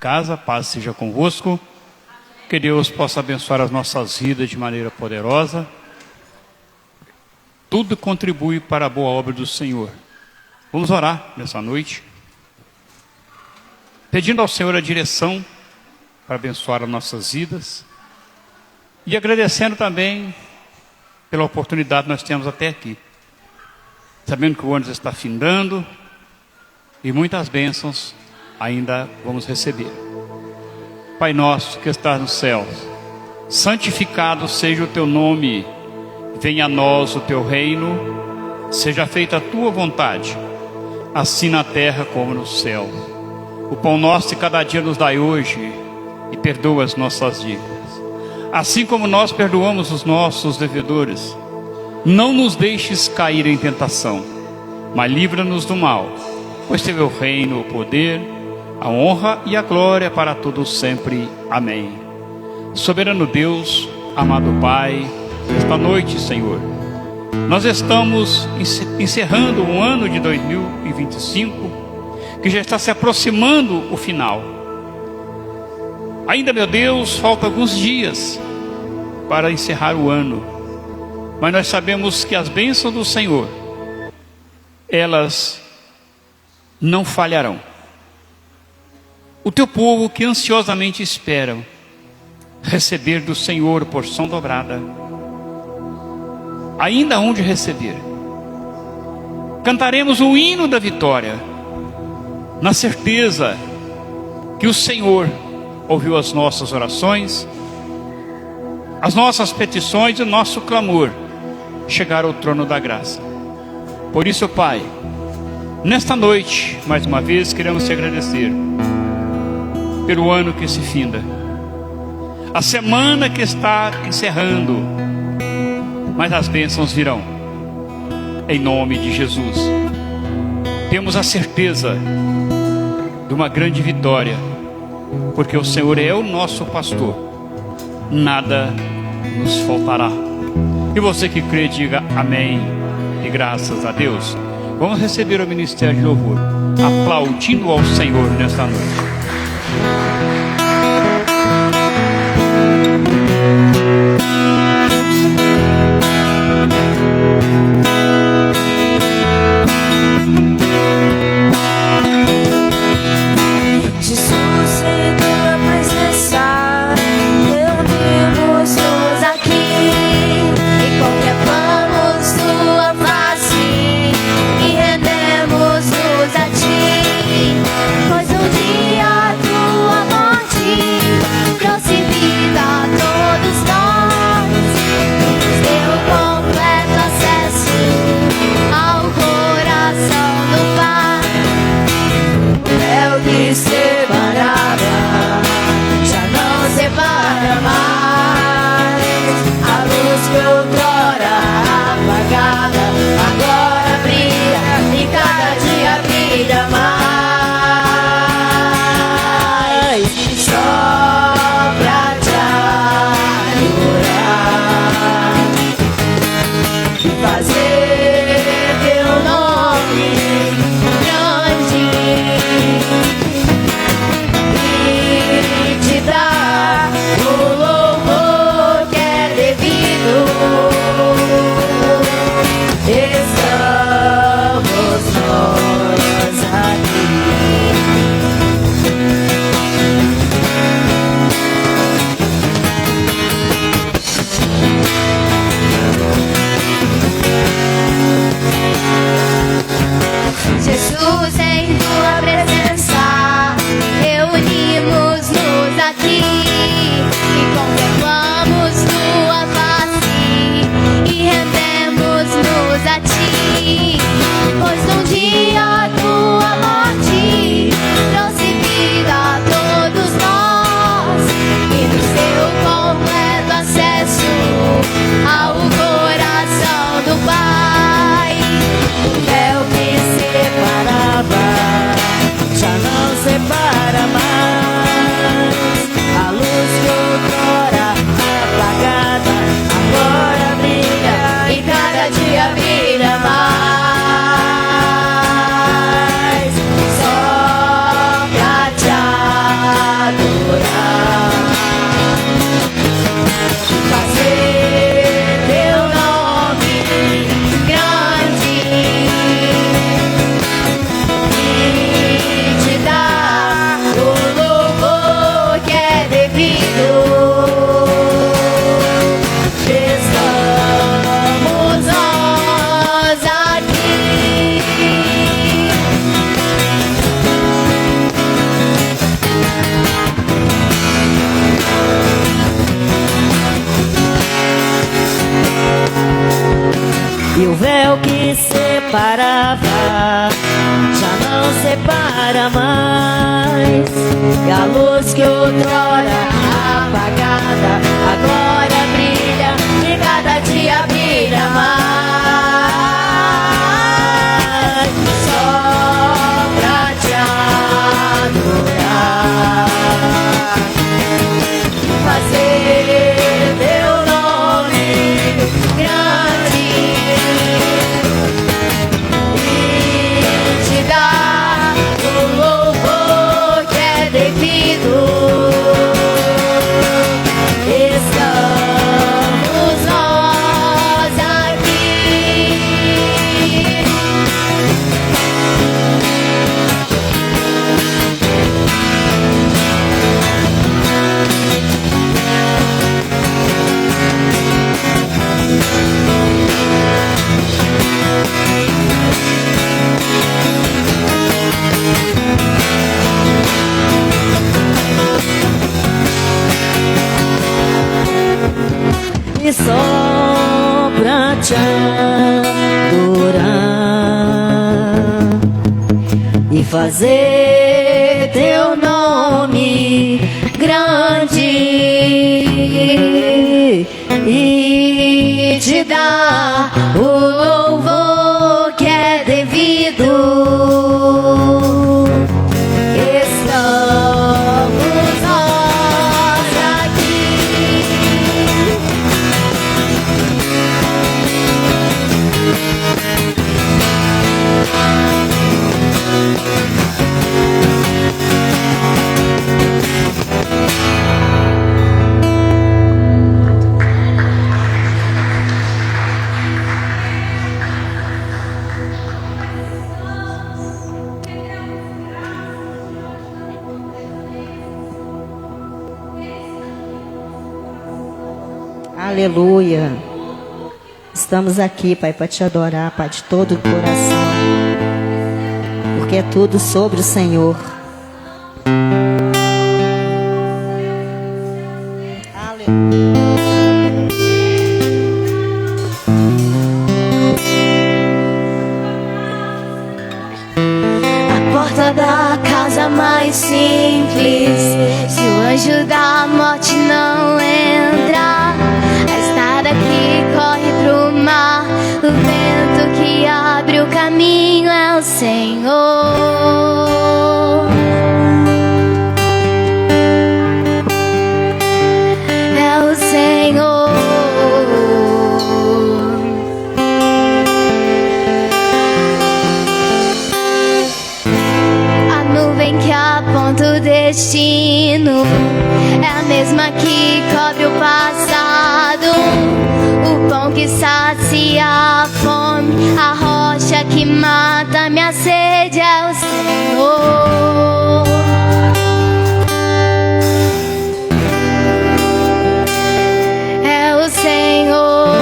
casa, paz seja convosco. Que Deus possa abençoar as nossas vidas de maneira poderosa. Tudo contribui para a boa obra do Senhor. Vamos orar nessa noite, pedindo ao Senhor a direção para abençoar as nossas vidas e agradecendo também pela oportunidade que nós temos até aqui, sabendo que o ano está findando e muitas bênçãos ainda vamos receber. Pai nosso que estás nos céus, santificado seja o teu nome, venha a nós o teu reino, seja feita a tua vontade, assim na terra como no céu. O pão nosso de cada dia nos dai hoje, e perdoa as nossas dívidas, assim como nós perdoamos os nossos devedores. Não nos deixes cair em tentação, mas livra-nos do mal, pois teu é o reino, o poder, a honra e a glória para todos sempre. Amém. Soberano Deus, amado Pai, esta noite, Senhor, nós estamos encerrando o ano de 2025, que já está se aproximando o final. Ainda, meu Deus, faltam alguns dias para encerrar o ano, mas nós sabemos que as bênçãos do Senhor, elas não falharão. O teu povo que ansiosamente espera receber do Senhor porção dobrada, ainda onde receber, cantaremos o hino da vitória, na certeza que o Senhor ouviu as nossas orações, as nossas petições e o nosso clamor chegar ao trono da graça. Por isso, Pai, nesta noite, mais uma vez, queremos te agradecer pelo ano que se finda, a semana que está encerrando, mas as bênçãos virão, em nome de Jesus. Temos a certeza de uma grande vitória, porque o Senhor é o nosso pastor, nada nos faltará. E você que crê, diga amém e graças a Deus. Vamos receber o ministério de louvor, aplaudindo ao Senhor nesta noite. Pois um dia tua morte véu que separava já não separa mais, e a luz que outrora apagada agora brilha, e cada dia brilha mais. Só pra te adorar, fazer teu nome grande e te dar o louvor que é devido. Estamos nós aqui. E só pra te adorar e fazer teu nome grande e te dar o louvor que é devido. Estamos nós aqui. Aleluia. Estamos aqui, Pai, para te adorar, Pai, de todo o coração, porque é tudo sobre o Senhor. A porta da casa mais simples, se o anjo da morte não entrar, a estrada que corre pro mar, o vento que abre o caminho é o Senhor. É o Senhor. A nuvem que aponta o destino é a mesma que cobre o passado. O pão que sacia a fome, a rocha que mata minha sede é o Senhor. É o Senhor.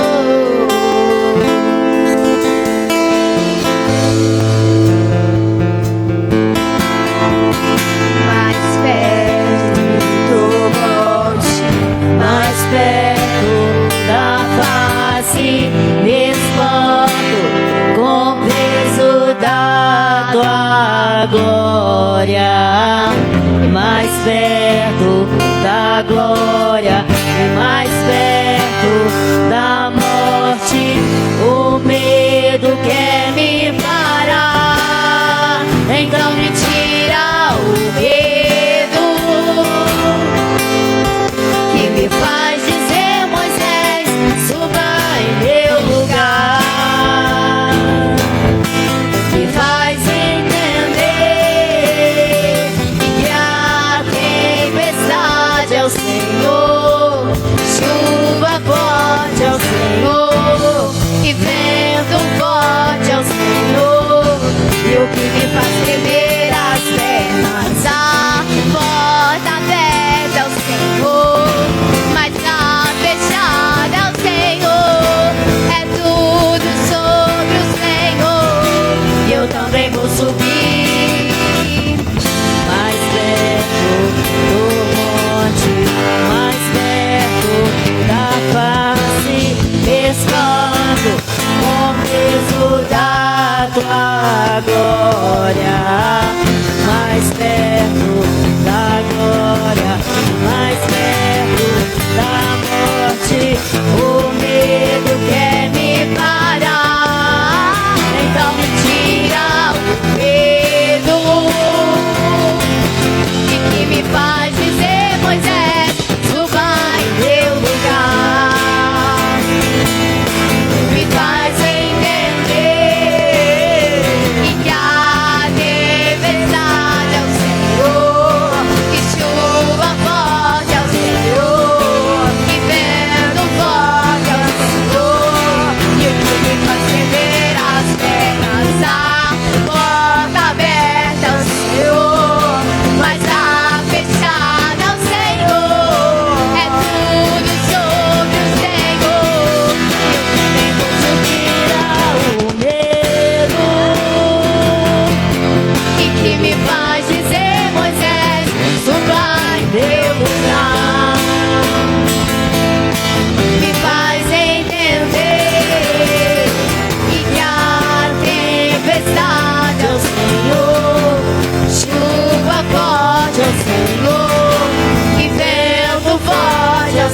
Mais perto do monte, mais perto da face, me espanto com o peso da tua glória. Mais perto da glória, mais perto da morte, o medo quer me parar, então me tira o medo que me faz dizer: Moisés, suba em meu lugar. Me faz entender que a tempestade é o Senhor. O medo quer me parar, então me tira o medo. E que me faz dizer, Moisés, suba em teu lugar. Me faz entender que a tempestade é o Senhor, que chuva forte é o Senhor, que vento forte é o Senhor, e o que me faz tremer as pernas. A porta aberta é o Senhor, mas a fechada é o Senhor. É tudo sobre o Senhor. Eu tenho subir o medo. E que me faz dizer, Moisés, suba em teu lugar. Me faz entender que a tempestade é o Senhor, chuva forte é o Senhor, que vento forte é o Senhor,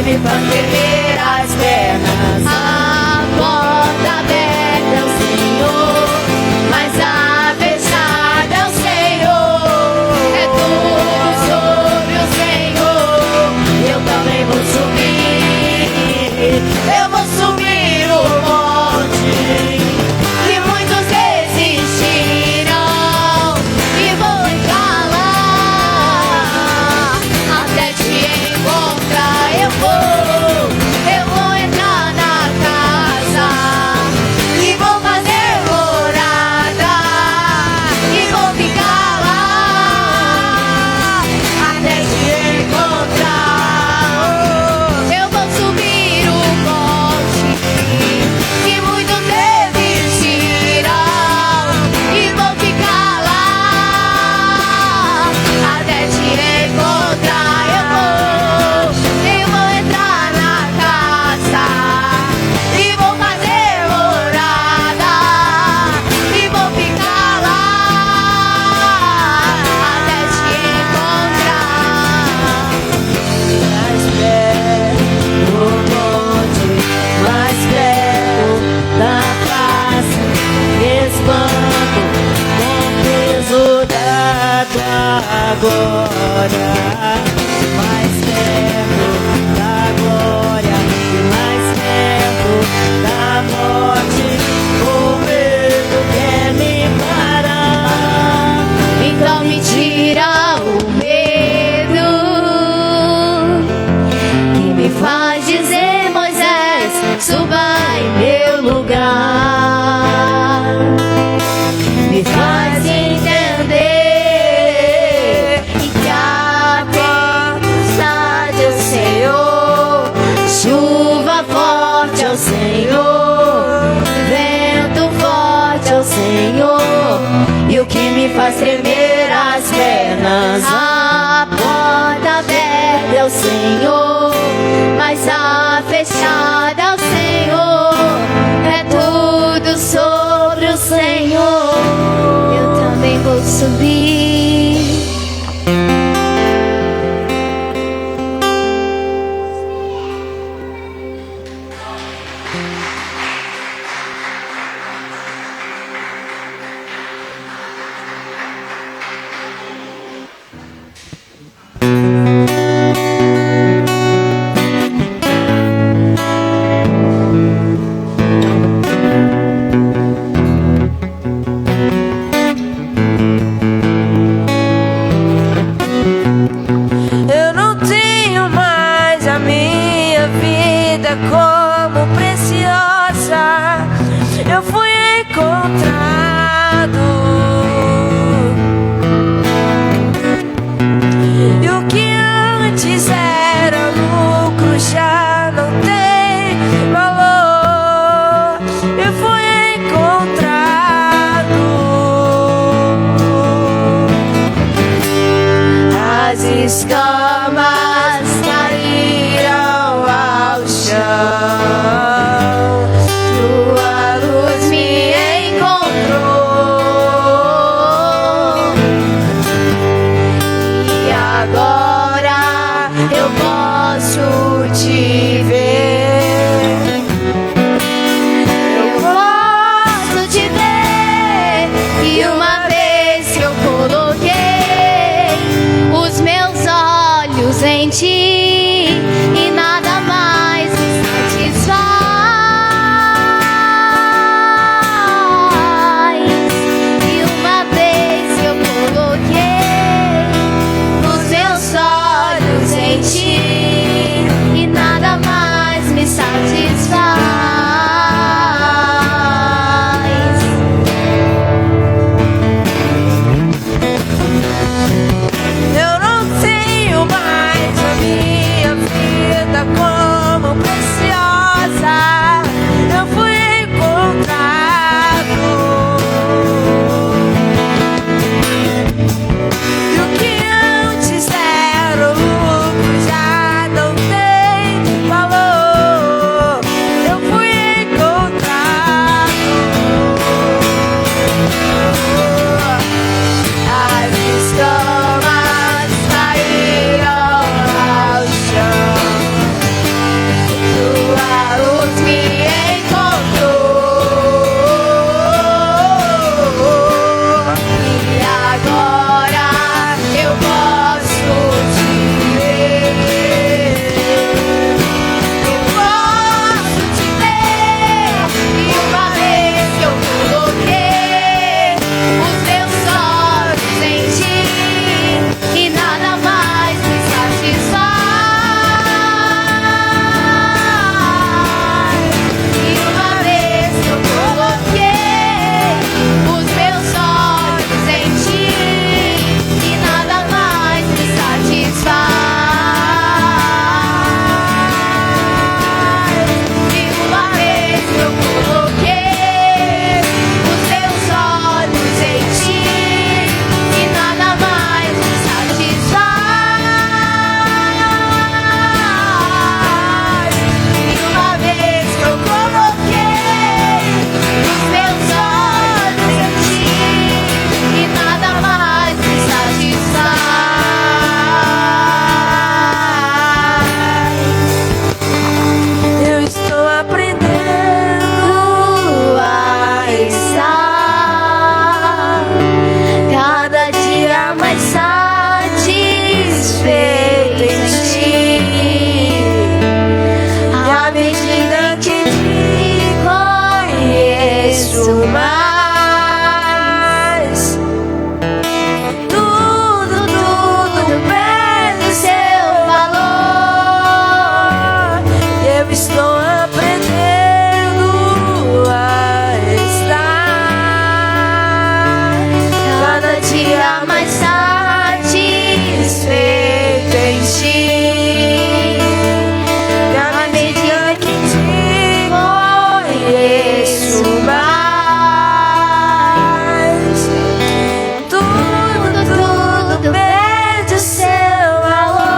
e o que me faz tremer as pernas. A porta aberta é o Senhor, mas a fechada é o Senhor. É tudo sobre o Senhor. Eu também vou subir. Eu vou subir o monte que muitos desistiram, e vou entrar lá até te encontrar. Eu vou entrar na casa e vou fazer morada e vou ficar lá até te encontrar. Eu vou subir o monte que muitos desistiram, e vou ficar lá até te encontrar. Eu vou entrar na casa e vou fazer morada e vou ficar lá até te encontrar. Mais perto do monte, mais perto da face, espanto com peso da tua glória. Mais perto da glória e mais perto da morte, o medo quer me parar. Então me tira o medo que me faz dizer, Moisés, suba em meu lugar. Me faz entender que a tempestade é o Senhor, chuva forte é o Senhor, vento forte é o Senhor, e o que me faz tremer as pernas. A porta aberta é o Senhor, mas a fechada é o Senhor. É tudo sobre o Senhor. Eu também vou subir. Eu não tenho mais a minha vida como preciosa. Eu fui encontrado, e o que antes era lucro já não tem valor. Eu fui encontrado. As escamas caíram ao chão, tua luz me encontrou, e agora eu posso olhos em ti e nada mais me satisfaz. E uma vez eu coloquei os meus olhos em ti e nada mais me satisfaz. Eu não tenho mais a minha vida como preciosa. Eu fui encontrado. E o que antes era lucro já não tem valor. Eu fui encontrado. As escamas caíram ao chão. Tua luz me encontrou. E agora eu posso te ver. Eu posso te ver. E uma vez que eu coloquei os meus olhos em ti e nada mais me satisfaz. E uma vez que eu coloquei os meus olhos em ti e nada mais me satisfaz. E uma vez que eu coloquei os meus olhos em ti e nada mais me satisfaz. E uma vez que eu coloquei os meus olhos em ti e nada mais me satisfaz. Eu estou aprendendo a estar cada dia mais satisfeito em ti. E à medida que te conheço mais, tudo perde seu valor. Eu estou aprendendo a estar cada dia mais satisfeito em ti. E à medida que te conheço mais, tudo perde o seu valor.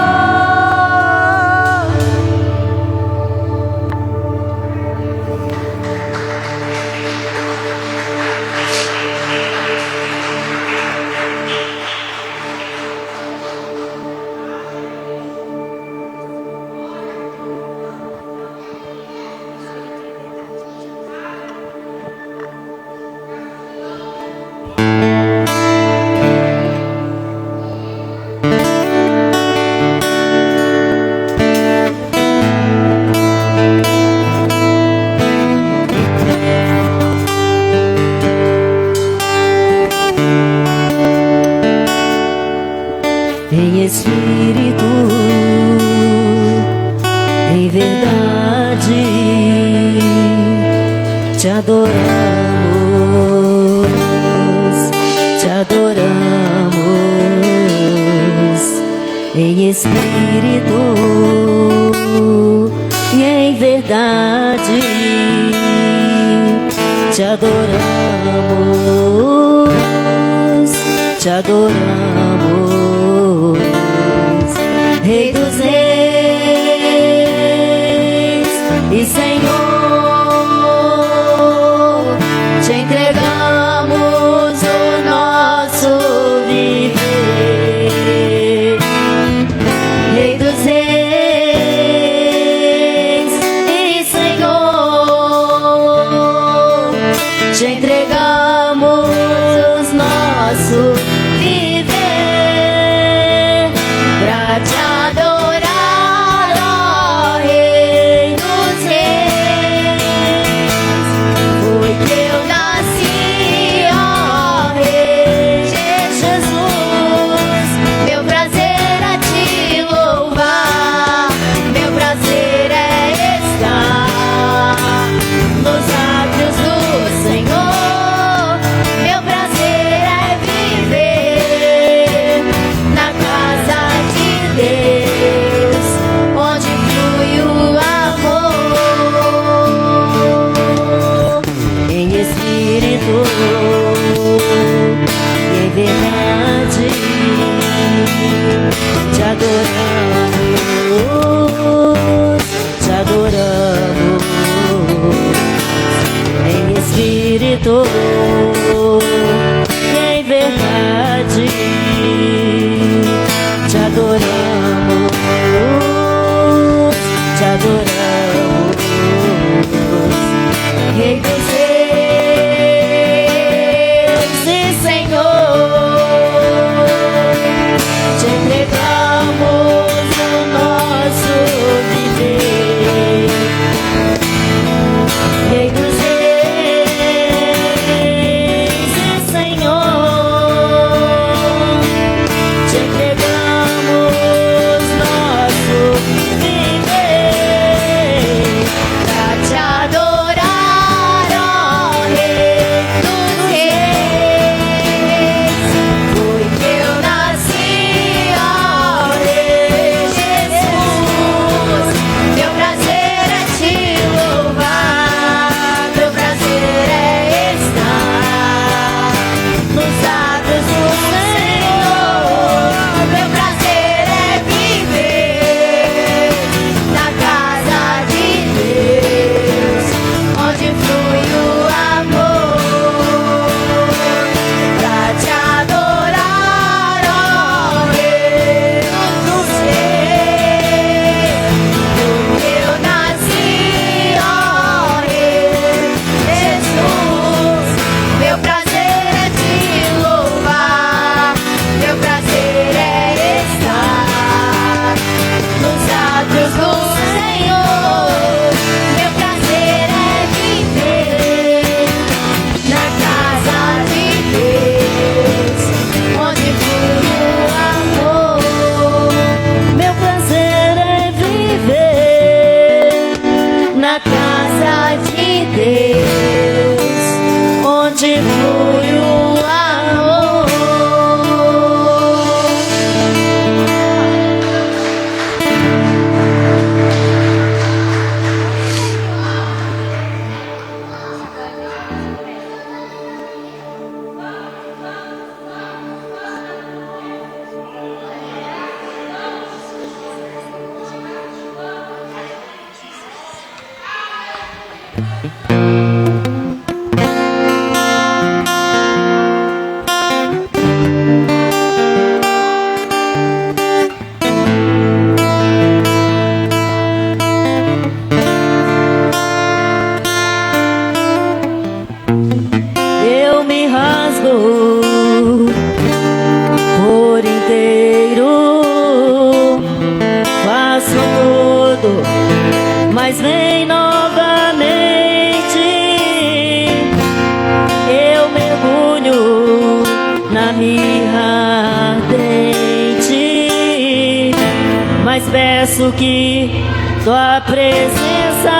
Em espírito, em verdade, te adoramos, te adoramos. Em espírito e em verdade, te adoramos, te adoramos. Rei dos reis e Senhor, te entregamos o nosso viver. Rei dos reis e Senhor, te entregamos os nossos viver. adoramos, te adoramos, Rei dos Reis e Senhor. Te entregamos o nosso viver, Rei dos Reis e Senhor. Te entregamos nosso viver pra te adorar, ó Rei dos Reis. Foi que eu nasci, ó Rei Jesus. Meu prazer é te louvar, meu prazer é estar nos atos do Senhor. Meu prazer é viver na casa de Deus, onde flui o amor. Pra te adorar, ó Rei dos Reis. Porque eu nasci, ó Rei Jesus. Meu prazer é te louvar, meu prazer é estar nos atos do Senhor. Meu prazer é viver na casa de Deus, onde flui o amor. Meu prazer é viver na casa de Deus, onde flui o amor. Eu me rasgo por inteiro, faço tudo, mas vem novamente. Eu mergulho na mirra ardente, mas peço que tua presença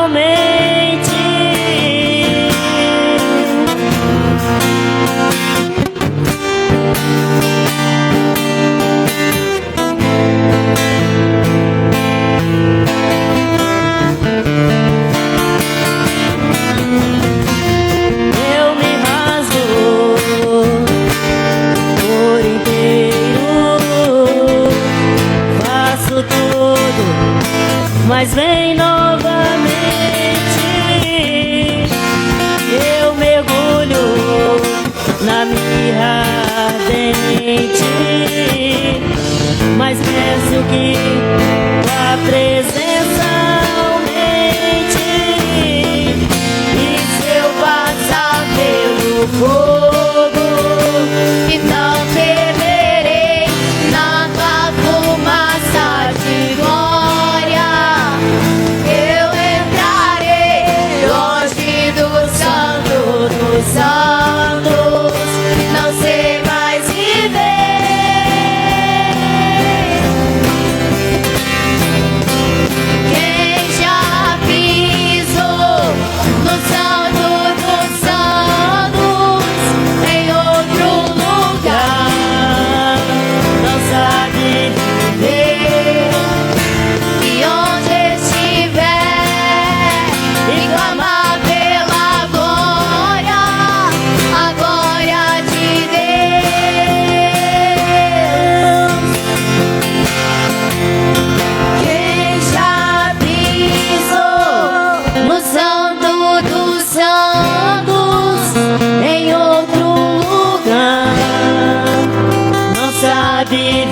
aumente. Eu me rasgo por inteiro, faço tudo, mas vem novamente. Eu mergulho na mirra ardente, mas peço que tua presença aumente. E se eu passar pelo fogo, e não temerei na tua fumaça de glória. Eu entrarei longe do santo dos santos, não sei mais viver.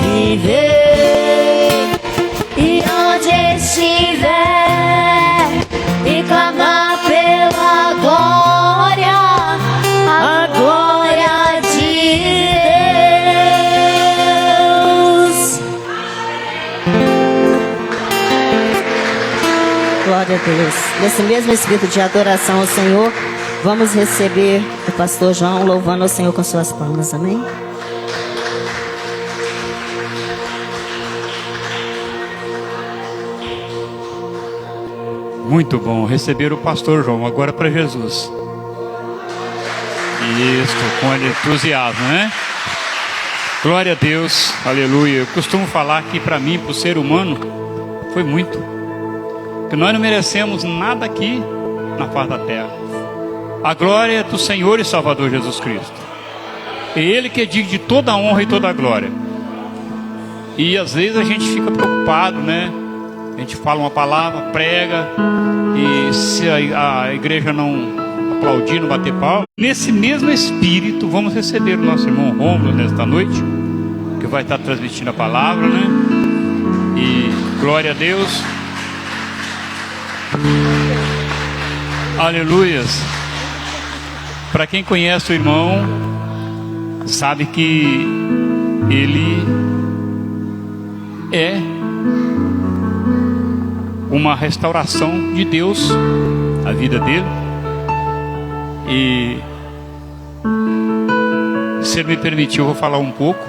viver. E onde estiver, e clamar pela glória, a glória de Deus. Glória a Deus. Nesse mesmo espírito de adoração ao Senhor, vamos receber o pastor João louvando ao Senhor com suas palmas. Amém? Muito bom receber o pastor João agora para Jesus. Isso, com entusiasmo, né? Glória a Deus, aleluia. Eu costumo falar que para mim, para o ser humano, foi muito. Que nós não merecemos nada aqui na face da terra. A glória é do Senhor e Salvador Jesus Cristo. É Ele que é digno de toda a honra e toda a glória. E às vezes a gente fica preocupado, né? A gente fala uma palavra, prega, e se a igreja não aplaudir, não bater palma. Nesse mesmo espírito, vamos receber o nosso irmão Rômulo nesta noite, que vai estar transmitindo a palavra, né? E glória a Deus. Aleluias. Para quem conhece o irmão, sabe que ele é uma restauração de Deus a vida dele. E se ele me permitir, eu vou falar um pouco,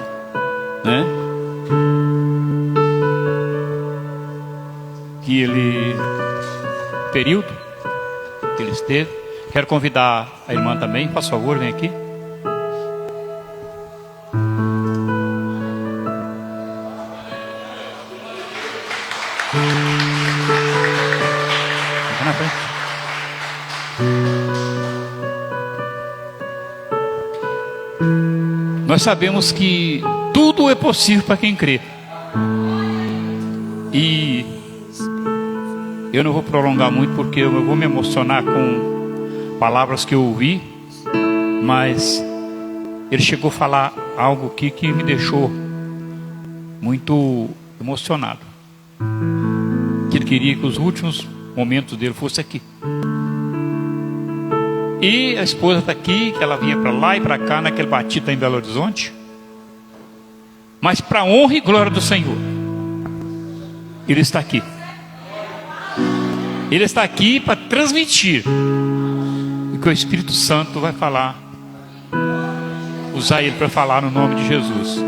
né? Que ele, período que ele esteve. Quero convidar a irmã também, por favor, vem aqui. Fica na frente. Nós sabemos que tudo é possível para quem crê. E eu não vou prolongar muito, porque eu vou me emocionar com palavras que eu ouvi, mas ele chegou a falar algo aqui que me deixou muito emocionado. Que ele queria que os últimos momentos dele fossem aqui. E a esposa está aqui, que ela vinha para lá e para cá, naquele batido em Belo Horizonte. Mas para a honra e glória do Senhor, ele está aqui. Ele está aqui para transmitir o que o Espírito Santo vai falar, usar ele para falar no nome de Jesus.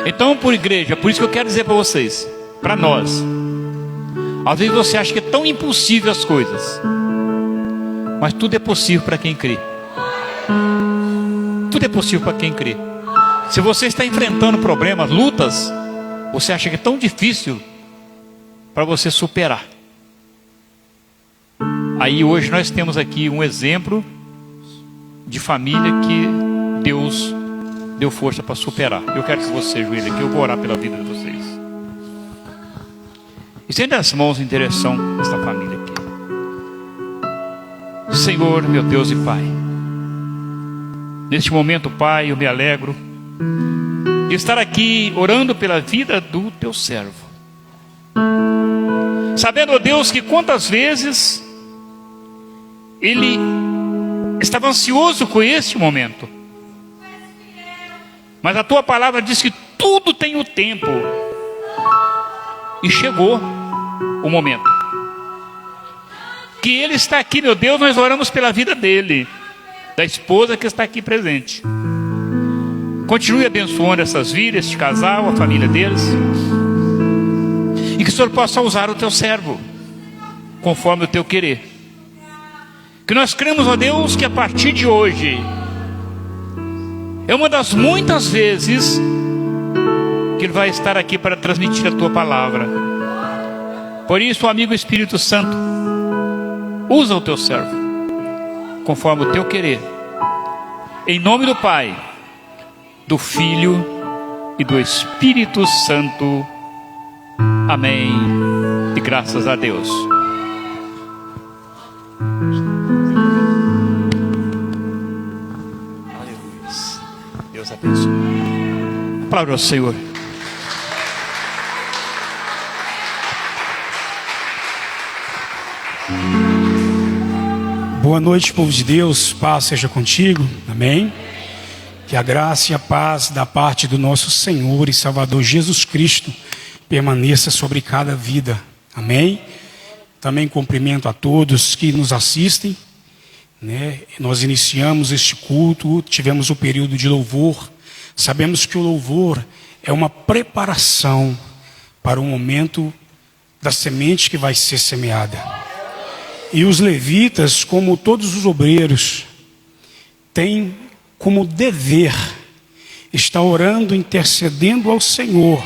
Então, por igreja, por isso que eu quero dizer para vocês, para nós, às vezes você acha que é tão impossível as coisas, mas tudo é possível para quem crê. Tudo é possível para quem crê. Se você está enfrentando problemas, lutas, você acha que é tão difícil para você superar. Aí hoje nós temos aqui um exemplo de família que Deus deu força para superar. Eu quero que você ajoelhe aqui, eu vou orar pela vida de vocês. Estenda as mãos em direção a esta família aqui. Senhor, meu Deus e Pai, neste momento, Pai, eu me alegro de estar aqui orando pela vida do teu servo, sabendo, ó Deus, que quantas vezes ele estava ansioso com este momento, mas a tua palavra diz que tudo tem o tempo, e chegou o momento que ele está aqui, meu Deus. Nós oramos pela vida dele, da esposa que está aqui presente. Continue abençoando essas vidas, este casal, a família deles, e que o Senhor possa usar o teu servo conforme o teu querer. Que nós cremos, ó Deus, que a partir de hoje é uma das muitas vezes que ele vai estar aqui para transmitir a tua palavra. Por isso, amigo Espírito Santo, usa o teu servo conforme o teu querer. Em nome do Pai, do Filho e do Espírito Santo. Amém. E graças a Deus. Deus abençoe. A palavra do Senhor. Boa noite, povo de Deus, paz seja contigo, amém? Que a graça e a paz da parte do nosso Senhor e Salvador Jesus Cristo permaneça sobre cada vida, amém? Também cumprimento a todos que nos assistem, né? Nós iniciamos este culto, tivemos o período de louvor. Sabemos que o louvor é uma preparação para o momento da semente que vai ser semeada. E os levitas, como todos os obreiros, têm como dever estar orando, intercedendo ao Senhor,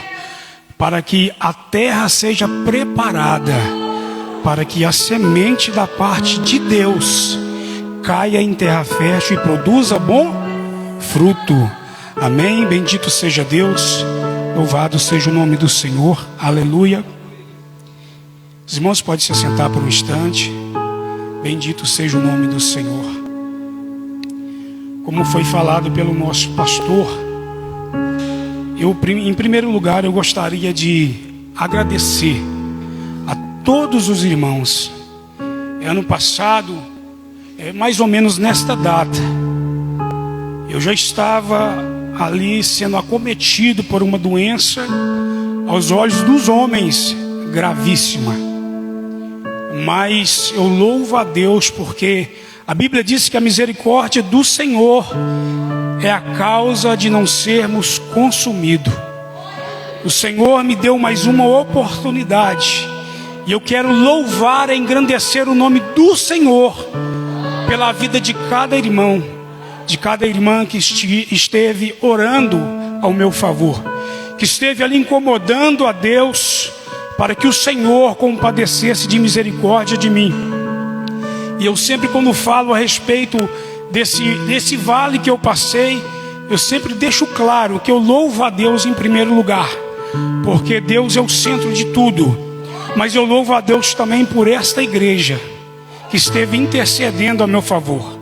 para que a terra seja preparada, para que a semente da parte de Deus caia em terra fértil e produza bom fruto. Amém? Bendito seja Deus, louvado seja o nome do Senhor, aleluia. Os irmãos podem se assentar por um instante. Bendito seja o nome do Senhor. Como foi falado pelo nosso pastor, em primeiro lugar eu gostaria de agradecer a todos os irmãos. Ano passado, mais ou menos nesta data, eu já estava ali sendo acometido por uma doença, aos olhos dos homens, gravíssima. Mas eu louvo a Deus porque a Bíblia diz que a misericórdia do Senhor é a causa de não sermos consumidos. O Senhor me deu mais uma oportunidade e eu quero louvar e engrandecer o nome do Senhor pela vida de cada irmão, de cada irmã que esteve orando ao meu favor, que esteve ali incomodando a Deus para que o Senhor compadecesse de misericórdia de mim. E eu sempre, quando falo a respeito desse vale que eu passei, eu sempre deixo claro que eu louvo a Deus em primeiro lugar, porque Deus é o centro de tudo. Mas eu louvo a Deus também por esta igreja que esteve intercedendo a meu favor.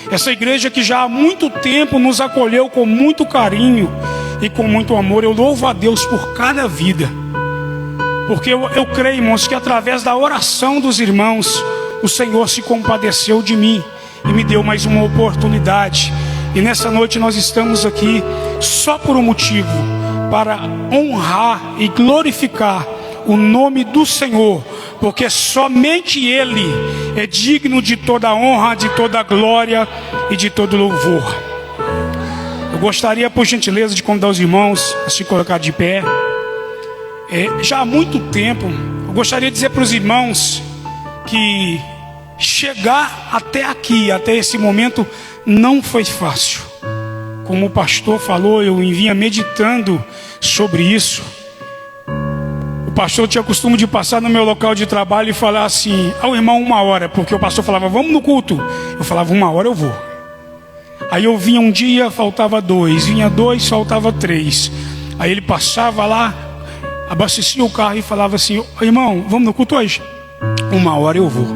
Essa igreja que já há muito tempo nos acolheu com muito carinho e com muito amor. Eu louvo a Deus por cada vida, porque eu creio, irmãos, que através da oração dos irmãos, o Senhor se compadeceu de mim e me deu mais uma oportunidade. E nessa noite nós estamos aqui só por um motivo: para honrar e glorificar o nome do Senhor, porque somente Ele é digno de toda honra, de toda glória e de todo louvor. Eu gostaria, por gentileza, de convidar os irmãos a se colocar de pé. Já há muito tempo, eu gostaria de dizer para os irmãos que chegar até aqui, até esse momento, não foi fácil. Como o pastor falou, eu vinha meditando sobre isso. O pastor tinha costume de passar no meu local de trabalho e falar assim ao irmão 1 hora, porque o pastor falava, vamos no culto. Eu falava, 1 hora eu vou. Aí eu vinha um dia, faltava 2, vinha 2, faltava 3. Aí ele passava lá, abastecia o carro e falava assim, irmão, vamos no culto hoje? 1 hora eu vou.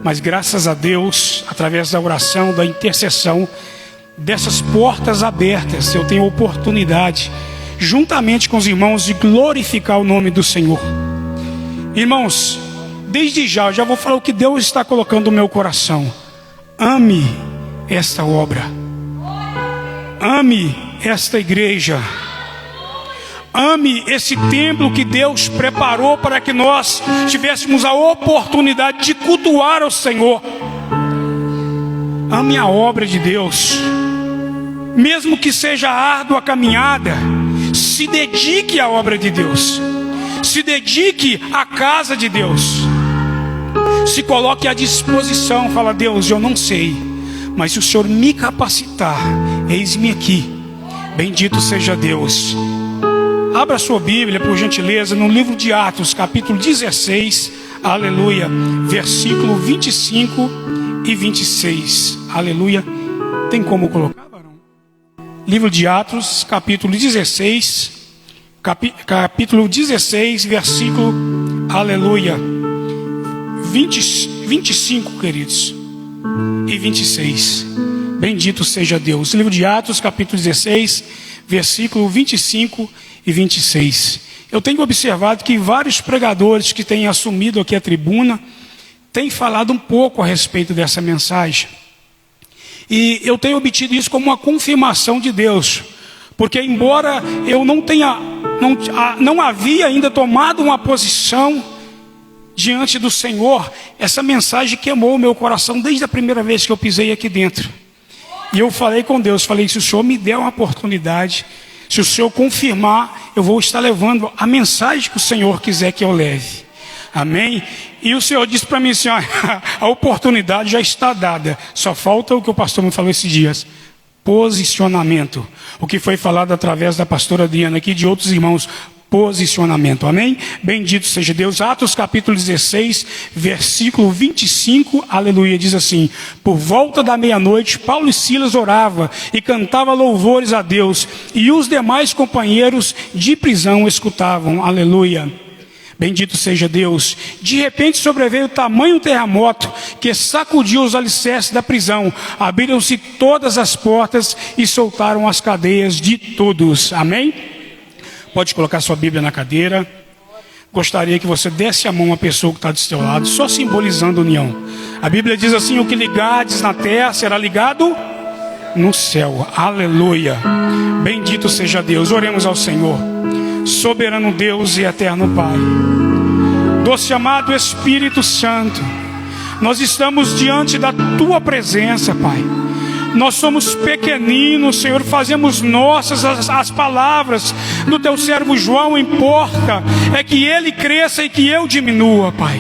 Mas graças a Deus, através da oração, da intercessão, dessas portas abertas, eu tenho oportunidade, juntamente com os irmãos, de glorificar o nome do Senhor. Irmãos, desde já, eu já vou falar o que Deus está colocando no meu coração. Ame esta obra, ame esta igreja, ame esse templo que Deus preparou para que nós tivéssemos a oportunidade de cultuar ao Senhor. Ame a obra de Deus, mesmo que seja árdua a caminhada, se dedique à obra de Deus, se dedique à casa de Deus, se coloque à disposição. Fala, Deus, eu não sei, mas se o Senhor me capacitar, eis-me aqui. Bendito seja Deus. Abra sua Bíblia, por gentileza, no livro de Atos, capítulo 16, aleluia, versículo 25 e 26, aleluia. Tem como colocar, varão? Livro de Atos, capítulo 16, versículo, aleluia, 25, queridos, e 26. Bendito seja Deus. Livro de Atos, capítulo 16, versículo 25 e 26. Eu tenho observado que vários pregadores que têm assumido aqui a tribuna tem falado um pouco a respeito dessa mensagem. E eu tenho obtido isso como uma confirmação de Deus. Porque embora eu não havia ainda tomado uma posição diante do Senhor, essa mensagem queimou o meu coração desde a primeira vez que eu pisei aqui dentro. E eu falei com Deus, falei, se o Senhor me der uma oportunidade, se o Senhor confirmar, eu vou estar levando a mensagem que o Senhor quiser que eu leve. Amém? E o Senhor disse para mim assim, a oportunidade já está dada, só falta o que o pastor me falou esses dias, posicionamento. O que foi falado através da pastora Diana aqui, de outros irmãos, posicionamento, amém? Bendito seja Deus. Atos capítulo 16, versículo 25, aleluia, diz assim: por volta da meia-noite, Paulo e Silas orava e cantava louvores a Deus, e os demais companheiros de prisão escutavam, aleluia. Bendito seja Deus. De repente sobreveio tamanho terremoto que sacudiu os alicerces da prisão. Abriram-se todas as portas e soltaram as cadeias de todos. Amém? Pode colocar sua Bíblia na cadeira. Gostaria que você desse a mão à pessoa que está do seu lado, só simbolizando a união. A Bíblia diz assim: o que ligardes na terra será ligado no céu. Aleluia. Bendito seja Deus. Oremos ao Senhor. Soberano Deus e eterno Pai, doce amado Espírito Santo, nós estamos diante da Tua presença, Pai. Nós somos pequeninos, Senhor, fazemos nossas as palavras do Teu servo João. Importa é que ele cresça e que eu diminua, Pai.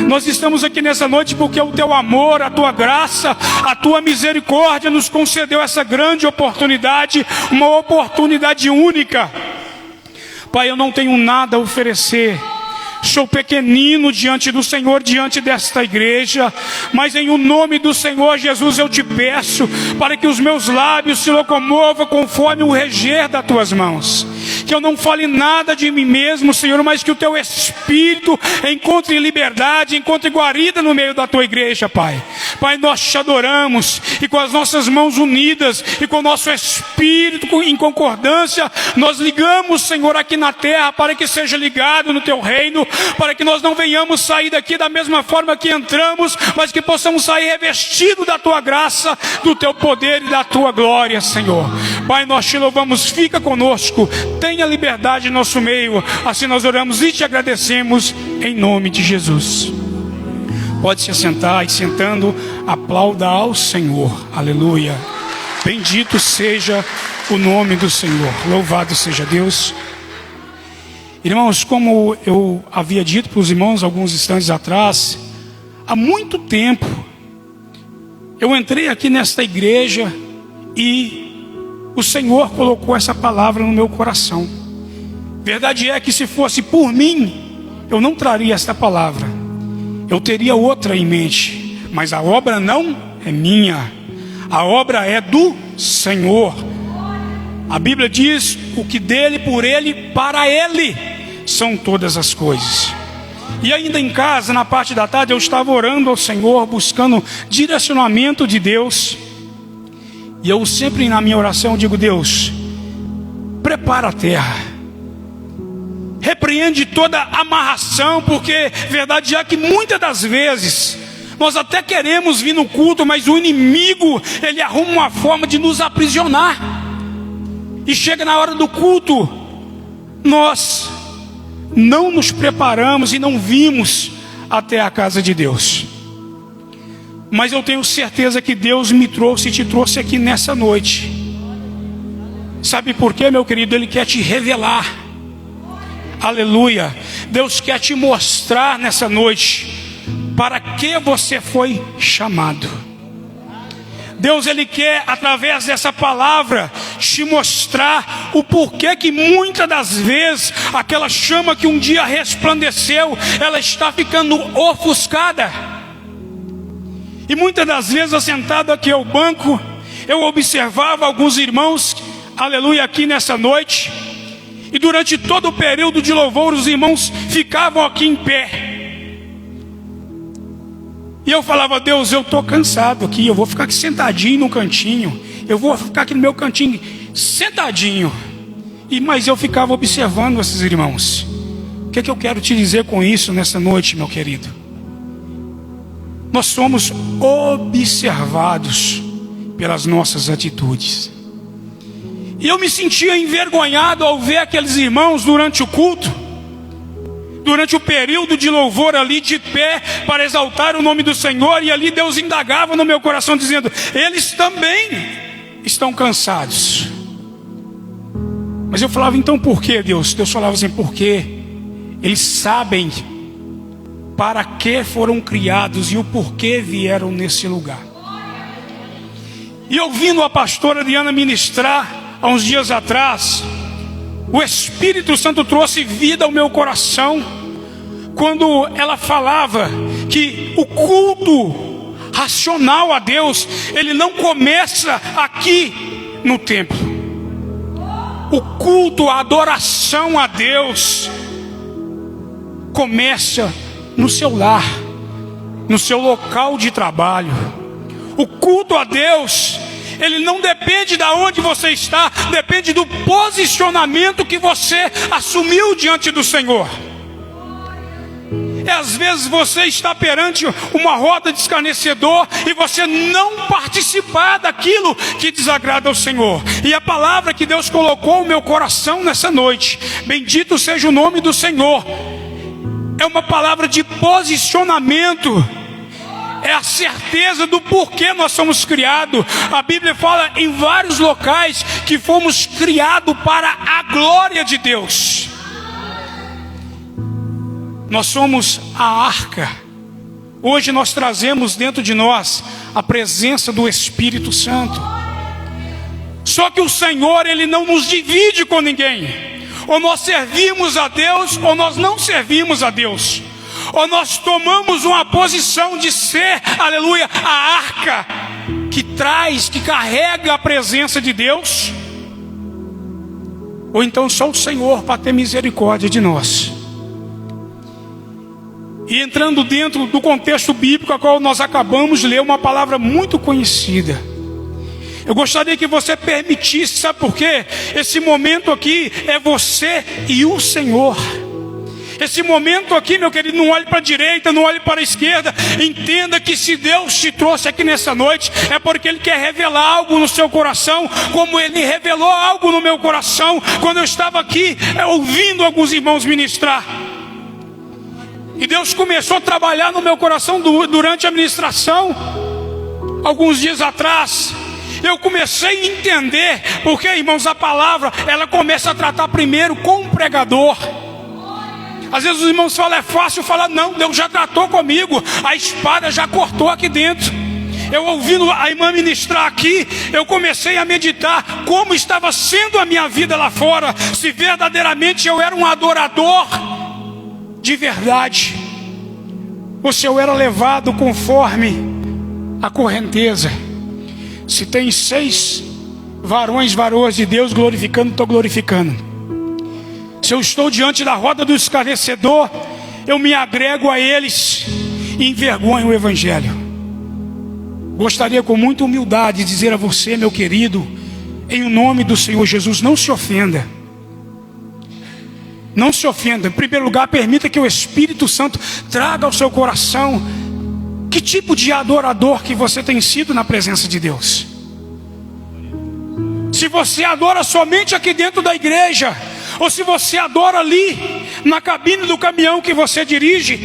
Nós estamos aqui nessa noite porque o Teu amor, a Tua graça, a Tua misericórdia nos concedeu essa grande oportunidade, uma oportunidade única. Pai, eu não tenho nada a oferecer, sou pequenino diante do Senhor, diante desta igreja, mas em o nome do Senhor Jesus eu te peço, para que os meus lábios se locomovam conforme o reger das Tuas mãos, que eu não fale nada de mim mesmo, Senhor, mas que o Teu Espírito encontre liberdade, encontre guarida no meio da Tua igreja, Pai. Pai, nós te adoramos, e com as nossas mãos unidas, e com o nosso Espírito em concordância, nós ligamos, Senhor, aqui na terra, para que seja ligado no Teu reino, para que nós não venhamos sair daqui da mesma forma que entramos, mas que possamos sair revestidos da Tua graça, do Teu poder e da Tua glória, Senhor. Pai, nós te louvamos, fica conosco, tenha liberdade em nosso meio, assim nós oramos e te agradecemos, em nome de Jesus. Pode se assentar, e sentando, aplauda ao Senhor, aleluia. Bendito seja o nome do Senhor, louvado seja Deus. Irmãos, como eu havia dito para os irmãos alguns instantes atrás, há muito tempo eu entrei aqui nesta igreja e o Senhor colocou essa palavra no meu coração. Verdade é que se fosse por mim, eu não traria esta palavra, eu teria outra em mente, mas a obra não é minha, a obra é do Senhor. A Bíblia diz: o que dele, por ele, para ele são todas as coisas. E ainda em casa, na parte da tarde, eu estava orando ao Senhor, buscando direcionamento de Deus. E eu sempre na minha oração digo: Deus, prepara a terra, repreende toda amarração, porque verdade é que muitas das vezes nós até queremos vir no culto, mas o inimigo, ele arruma uma forma de nos aprisionar. E chega na hora do culto, nós não nos preparamos e não vimos até a casa de Deus. Mas eu tenho certeza que Deus me trouxe e te trouxe aqui nessa noite. Sabe por quê, meu querido? Ele quer te revelar. Aleluia. Deus quer te mostrar nessa noite para que você foi chamado. Deus, Ele quer, através dessa palavra, te mostrar o porquê que muitas das vezes aquela chama que um dia resplandeceu, ela está ficando ofuscada. E muitas das vezes, eu sentado aqui ao banco, eu observava alguns irmãos, aleluia, aqui nessa noite, e durante todo o período de louvor, os irmãos ficavam aqui em pé. E eu falava: Deus, eu estou cansado aqui, eu vou ficar aqui sentadinho no cantinho, eu vou ficar aqui no meu cantinho sentadinho. Mas eu ficava observando esses irmãos. O que é que eu quero te dizer com isso nessa noite, meu querido? nós somos observados pelas nossas atitudes. E eu me sentia envergonhado ao ver aqueles irmãos durante o culto, durante o período de louvor ali de pé para exaltar o nome do Senhor. E ali Deus indagava no meu coração dizendo: eles também estão cansados. Mas eu falava: então por que, Deus? Deus falava assim: porque eles sabem para que foram criados e o porquê vieram nesse lugar. E ouvindo a pastora Diana ministrar há uns dias atrás, o Espírito Santo trouxe vida ao meu coração quando ela falava que o culto racional a Deus, ele não começa aqui no templo. O culto, a adoração a Deus começa no seu lar, no seu local de trabalho. O culto a Deus, ele não depende de onde você está, depende do posicionamento que você assumiu diante do Senhor. E às vezes você está perante uma roda de escarnecedor e você não participar daquilo que desagrada ao Senhor. E a palavra que Deus colocou no meu coração nessa noite, bendito seja o nome do Senhor, é uma palavra de posicionamento. É a certeza do porquê nós somos criados. A Bíblia fala em vários locais que fomos criados para a glória de Deus. Nós somos a arca. Hoje nós trazemos dentro de nós a presença do Espírito Santo. Só que o Senhor, ele não nos divide com ninguém. Ou nós servimos a Deus, ou nós não servimos a Deus. Ou nós tomamos uma posição de ser, aleluia, a arca que traz, que carrega a presença de Deus. Ou então só o Senhor para ter misericórdia de nós. E entrando dentro do contexto bíblico a qual nós acabamos de ler, uma palavra muito conhecida. Eu gostaria que você permitisse, sabe por quê? Esse momento aqui é você e o Senhor. Esse momento aqui, meu querido, não olhe para a direita, não olhe para a esquerda. Entenda que se Deus te trouxe aqui nessa noite, é porque Ele quer revelar algo no seu coração, como Ele revelou algo no meu coração quando eu estava aqui ouvindo alguns irmãos ministrar. E Deus começou a trabalhar no meu coração durante a ministração, alguns dias atrás. Eu comecei a entender, porque, irmãos, a palavra, ela começa a tratar primeiro com o pregador. Às vezes os irmãos falam: é fácil falar. Não, Deus já tratou comigo, a espada já cortou aqui dentro. Eu ouvindo a irmã ministrar aqui, eu comecei a meditar como estava sendo a minha vida lá fora. Se verdadeiramente eu era um adorador de verdade, ou se eu era levado conforme a correnteza. Se tem 6 varoas de Deus glorificando, estou glorificando. Se eu estou diante da roda do escarnecedor, eu me agrego a eles e envergonho o Evangelho. Gostaria com muita humildade de dizer a você, meu querido, em nome do Senhor Jesus, não se ofenda. Não se ofenda. Em primeiro lugar, permita que o Espírito Santo traga ao seu coração que tipo de adorador que você tem sido na presença de Deus. Se você adora somente aqui dentro da igreja, ou se você adora ali na cabine do caminhão que você dirige,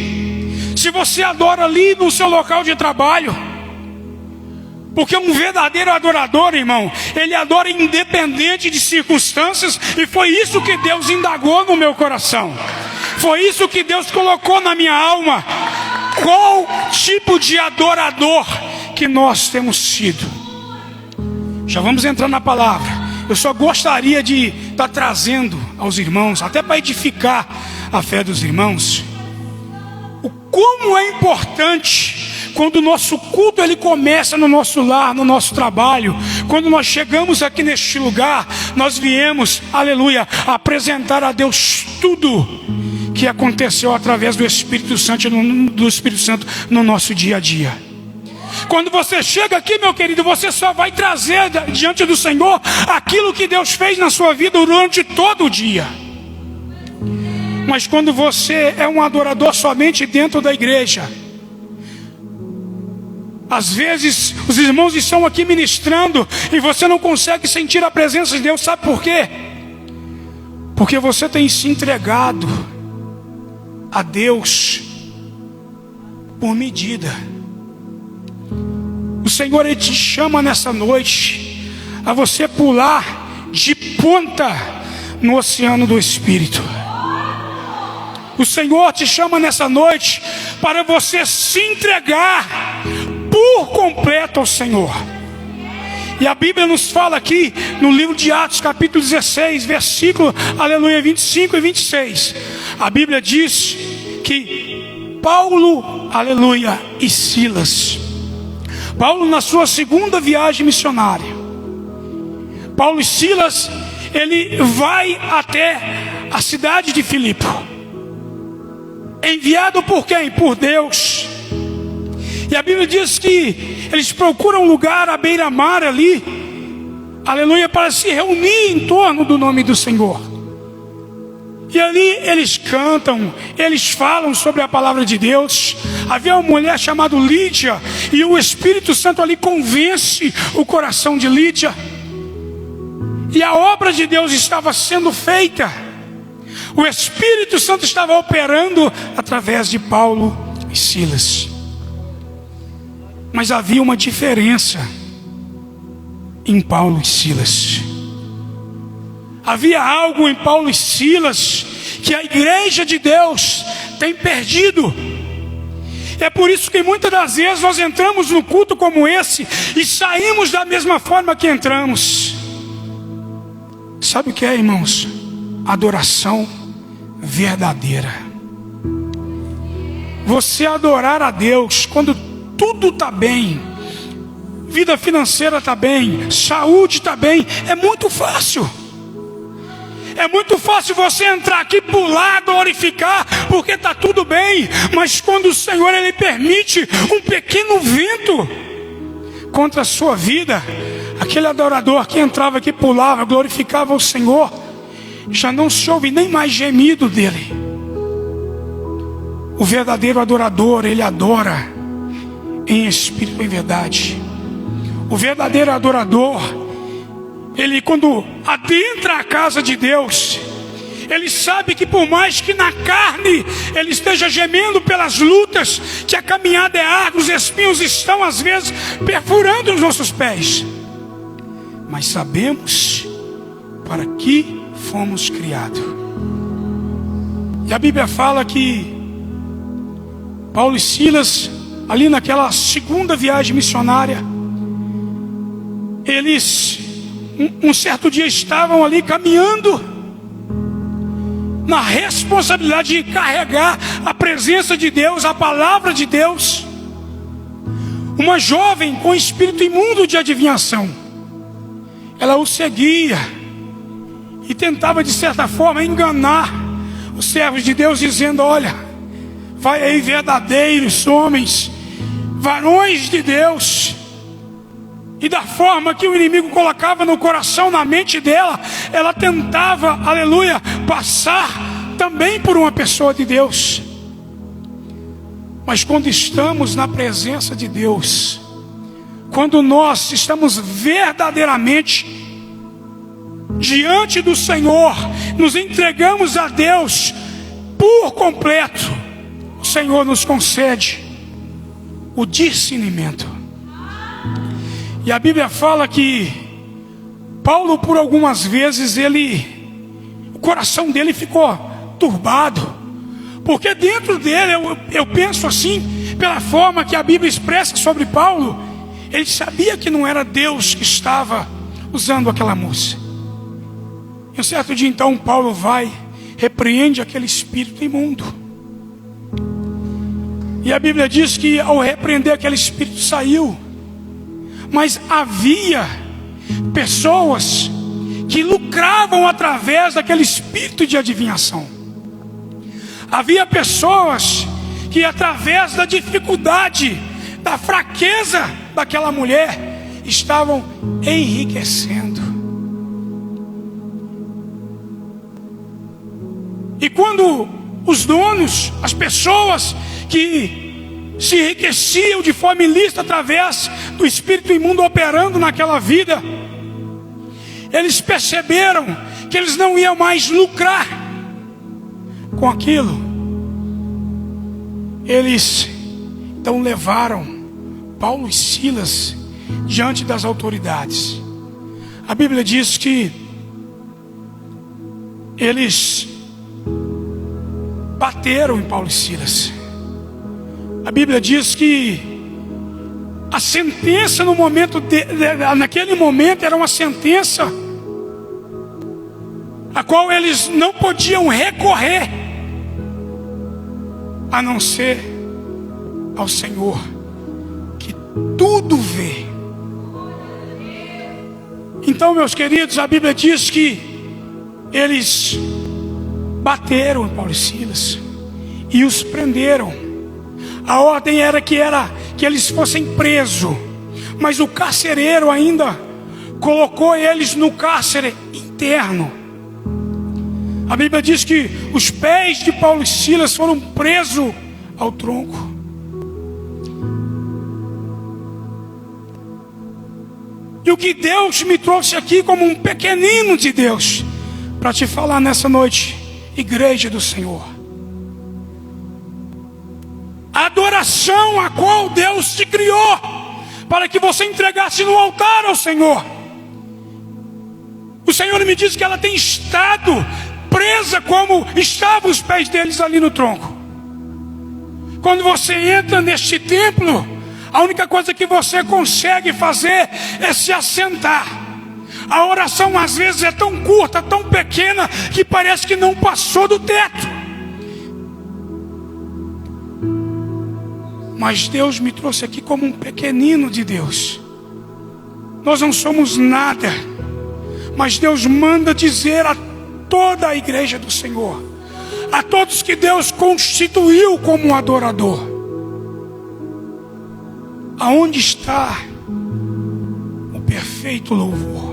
se você adora ali no seu local de trabalho. Porque um verdadeiro adorador, irmão, ele adora independente de circunstâncias. E foi isso que Deus indagou no meu coração. Foi isso que Deus colocou na minha alma. Qual tipo de adorador que nós temos sido? Já vamos entrar na palavra. Eu só gostaria de estar trazendo aos irmãos, até para edificar a fé dos irmãos, o como é importante quando o nosso culto ele começa no nosso lar, no nosso trabalho. Quando nós chegamos aqui neste lugar, nós viemos, aleluia, apresentar a Deus tudo que aconteceu através do Espírito Santo no nosso dia a dia. Quando você chega aqui, meu querido, você só vai trazer diante do Senhor aquilo que Deus fez na sua vida durante todo o dia. Mas quando você é um adorador somente dentro da igreja, Às vezes os irmãos estão aqui ministrando e você não consegue sentir a presença de Deus. Sabe por quê? Porque você tem se entregado a Deus por medida. O Senhor, Ele te chama nessa noite a você pular de ponta no oceano do Espírito. O Senhor te chama nessa noite para você se entregar por completo ao Senhor. E a Bíblia nos fala aqui no livro de Atos, capítulo 16, versículo, aleluia, 25 e 26. A Bíblia diz que Paulo, aleluia, e Silas, Paulo na sua segunda viagem missionária, Paulo e Silas, ele vai até a cidade de Filipe, enviado por quem? Por Deus. E a Bíblia diz que eles procuram um lugar à beira-mar ali, aleluia, para se reunir em torno do nome do Senhor. E ali eles cantam, eles falam sobre a palavra de Deus. Havia uma mulher chamada Lídia, e o Espírito Santo ali convence o coração de Lídia. E a obra de Deus estava sendo feita. O Espírito Santo estava operando através de Paulo e Silas. Mas havia uma diferença em Paulo e Silas. Havia algo em Paulo e Silas que a igreja de Deus tem perdido. É por isso que muitas das vezes nós entramos num culto como esse e saímos da mesma forma que entramos. Sabe o que é, irmãos? Adoração verdadeira. Você adorar a Deus quando tudo está bem, vida financeira está bem, saúde está bem, é muito fácil. É muito fácil você entrar aqui, pular, glorificar, porque está tudo bem. Mas quando o Senhor, Ele permite um pequeno vento contra a sua vida, aquele adorador que entrava aqui, pulava, glorificava o Senhor, já não se ouve nem mais gemido dele. O verdadeiro adorador, ele adora em espírito e em verdade. O verdadeiro adorador, ele quando adentra a casa de Deus, ele sabe que por mais que na carne ele esteja gemendo pelas lutas, que a caminhada é árdua, os espinhos estão às vezes perfurando os nossos pés, mas sabemos para que fomos criados. E a Bíblia fala que Paulo e Silas, ali naquela segunda viagem missionária, eles um certo dia estavam ali caminhando na responsabilidade de carregar a presença de Deus, a palavra de Deus. Uma jovem com espírito imundo de adivinhação, ela o seguia e tentava de certa forma enganar os servos de Deus, dizendo: olha, vai aí verdadeiros homens, varões de Deus. E da forma que o inimigo colocava no coração, na mente dela, ela tentava, aleluia, passar também por uma pessoa de Deus. Mas quando estamos na presença de Deus, quando nós estamos verdadeiramente diante do Senhor, nos entregamos a Deus por completo, o Senhor nos concede o discernimento. E a Bíblia fala que Paulo, por algumas vezes, o coração dele ficou turbado, porque dentro dele, eu penso assim, pela forma que a Bíblia expressa sobre Paulo, ele sabia que não era Deus que estava usando aquela música. E um certo dia então Paulo vai, repreende aquele espírito imundo, e a Bíblia diz que ao repreender aquele espírito saiu. Mas havia pessoas que lucravam através daquele espírito de adivinhação. Havia pessoas que através da dificuldade, da fraqueza daquela mulher, estavam enriquecendo. E quando os donos, as pessoas que se enriqueciam de forma ilícita através do espírito imundo operando naquela vida. Eles perceberam que eles não iam mais lucrar com aquilo. Eles então levaram Paulo e Silas diante das autoridades. A Bíblia diz que eles bateram em Paulo e Silas. A Bíblia diz que a sentença no momento naquele momento era uma sentença a qual eles não podiam recorrer a não ser ao Senhor, que tudo vê. Então, meus queridos, a Bíblia diz que eles bateram em Paulo e Silas e os prenderam. A ordem era que eles fossem presos, mas o carcereiro ainda colocou eles no cárcere interno. A Bíblia diz que os pés de Paulo e Silas foram presos ao tronco. E o que Deus me trouxe aqui como um pequenino de Deus, para te falar nessa noite, igreja do Senhor. A adoração a qual Deus te criou, para que você entregasse no altar ao Senhor. O Senhor me diz que ela tem estado presa como estavam os pés deles ali no tronco. Quando você entra neste templo, a única coisa que você consegue fazer é se assentar. A oração às vezes é tão curta, tão pequena, que parece que não passou do teto. Mas Deus me trouxe aqui como um pequenino de Deus. Nós não somos nada, mas Deus manda dizer a toda a igreja do Senhor, a todos que Deus constituiu como um adorador: aonde está o perfeito louvor?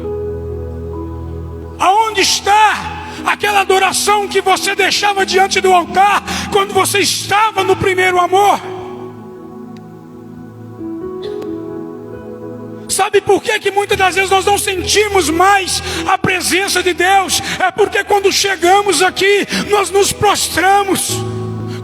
Aonde está aquela adoração que você deixava diante do altar quando você estava no primeiro amor? Sabe por que muitas das vezes nós não sentimos mais a presença de Deus? É porque quando chegamos aqui, nós nos prostramos,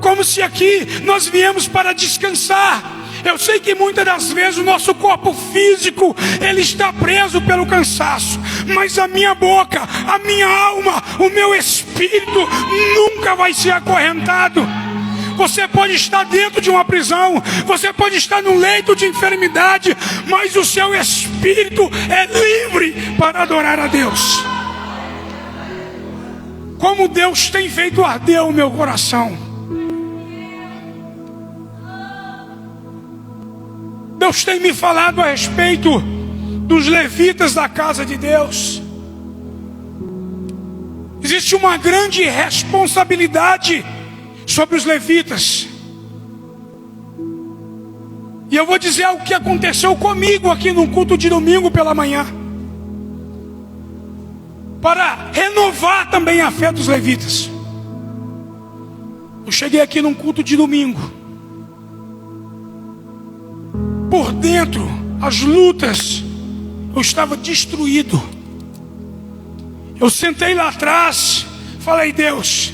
como se aqui nós viemos para descansar. Eu sei que muitas das vezes o nosso corpo físico, ele está preso pelo cansaço, mas a minha boca, a minha alma, o meu espírito nunca vai ser acorrentado. Você pode estar dentro de uma prisão, você pode estar num leito de enfermidade, mas o seu espírito é livre para adorar a Deus. Como Deus tem feito arder o meu coração. Deus tem me falado a respeito dos levitas da casa de Deus. Existe uma grande responsabilidade sobre os levitas. E eu vou dizer algo que aconteceu comigo aqui num culto de domingo pela manhã, para renovar também a fé dos levitas. Eu cheguei aqui num culto de domingo. Por dentro, as lutas, eu estava destruído. Eu sentei lá atrás, falei: Deus,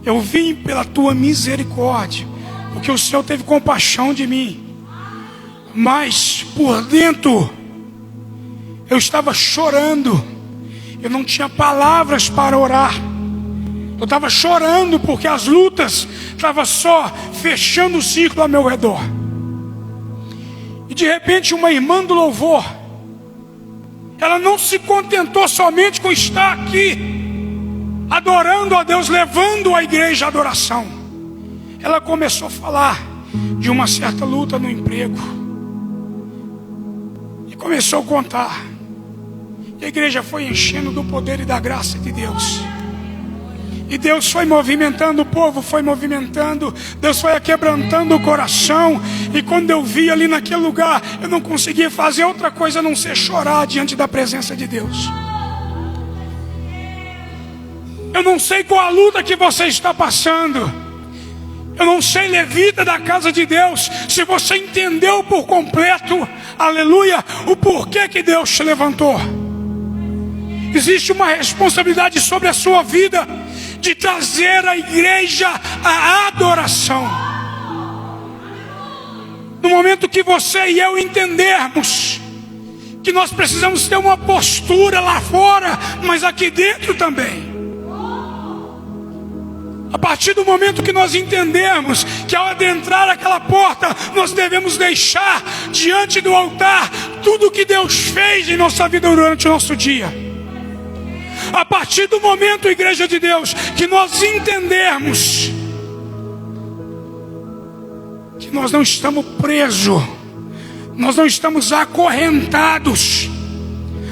eu vim pela tua misericórdia, porque o Senhor teve compaixão de mim. Mas por dentro, eu estava chorando. Eu não tinha palavras para orar. Eu estava chorando porque as lutas estavam só fechando o ciclo ao meu redor. E de repente uma irmã do louvor, ela não se contentou somente com estar aqui adorando a Deus, levando a igreja à adoração. Ela começou a falar de uma certa luta no emprego. E começou a contar. E a igreja foi enchendo do poder e da graça de Deus. E Deus foi movimentando, o povo foi movimentando, Deus foi aquebrantando o coração. E quando eu vi ali naquele lugar, eu não conseguia fazer outra coisa a não ser chorar diante da presença de Deus. Eu não sei qual a luta que você está passando. Eu não sei, levita da casa de Deus, se você entendeu por completo, aleluia, o porquê que Deus te levantou. Existe uma responsabilidade sobre a sua vida de trazer a igreja à adoração. No momento que você e eu entendermos que nós precisamos ter uma postura lá fora, mas aqui dentro também. A partir do momento que nós entendermos que ao adentrar aquela porta, nós devemos deixar diante do altar tudo o que Deus fez em nossa vida durante o nosso dia. A partir do momento, igreja de Deus, que nós entendermos que nós não estamos presos, nós não estamos acorrentados.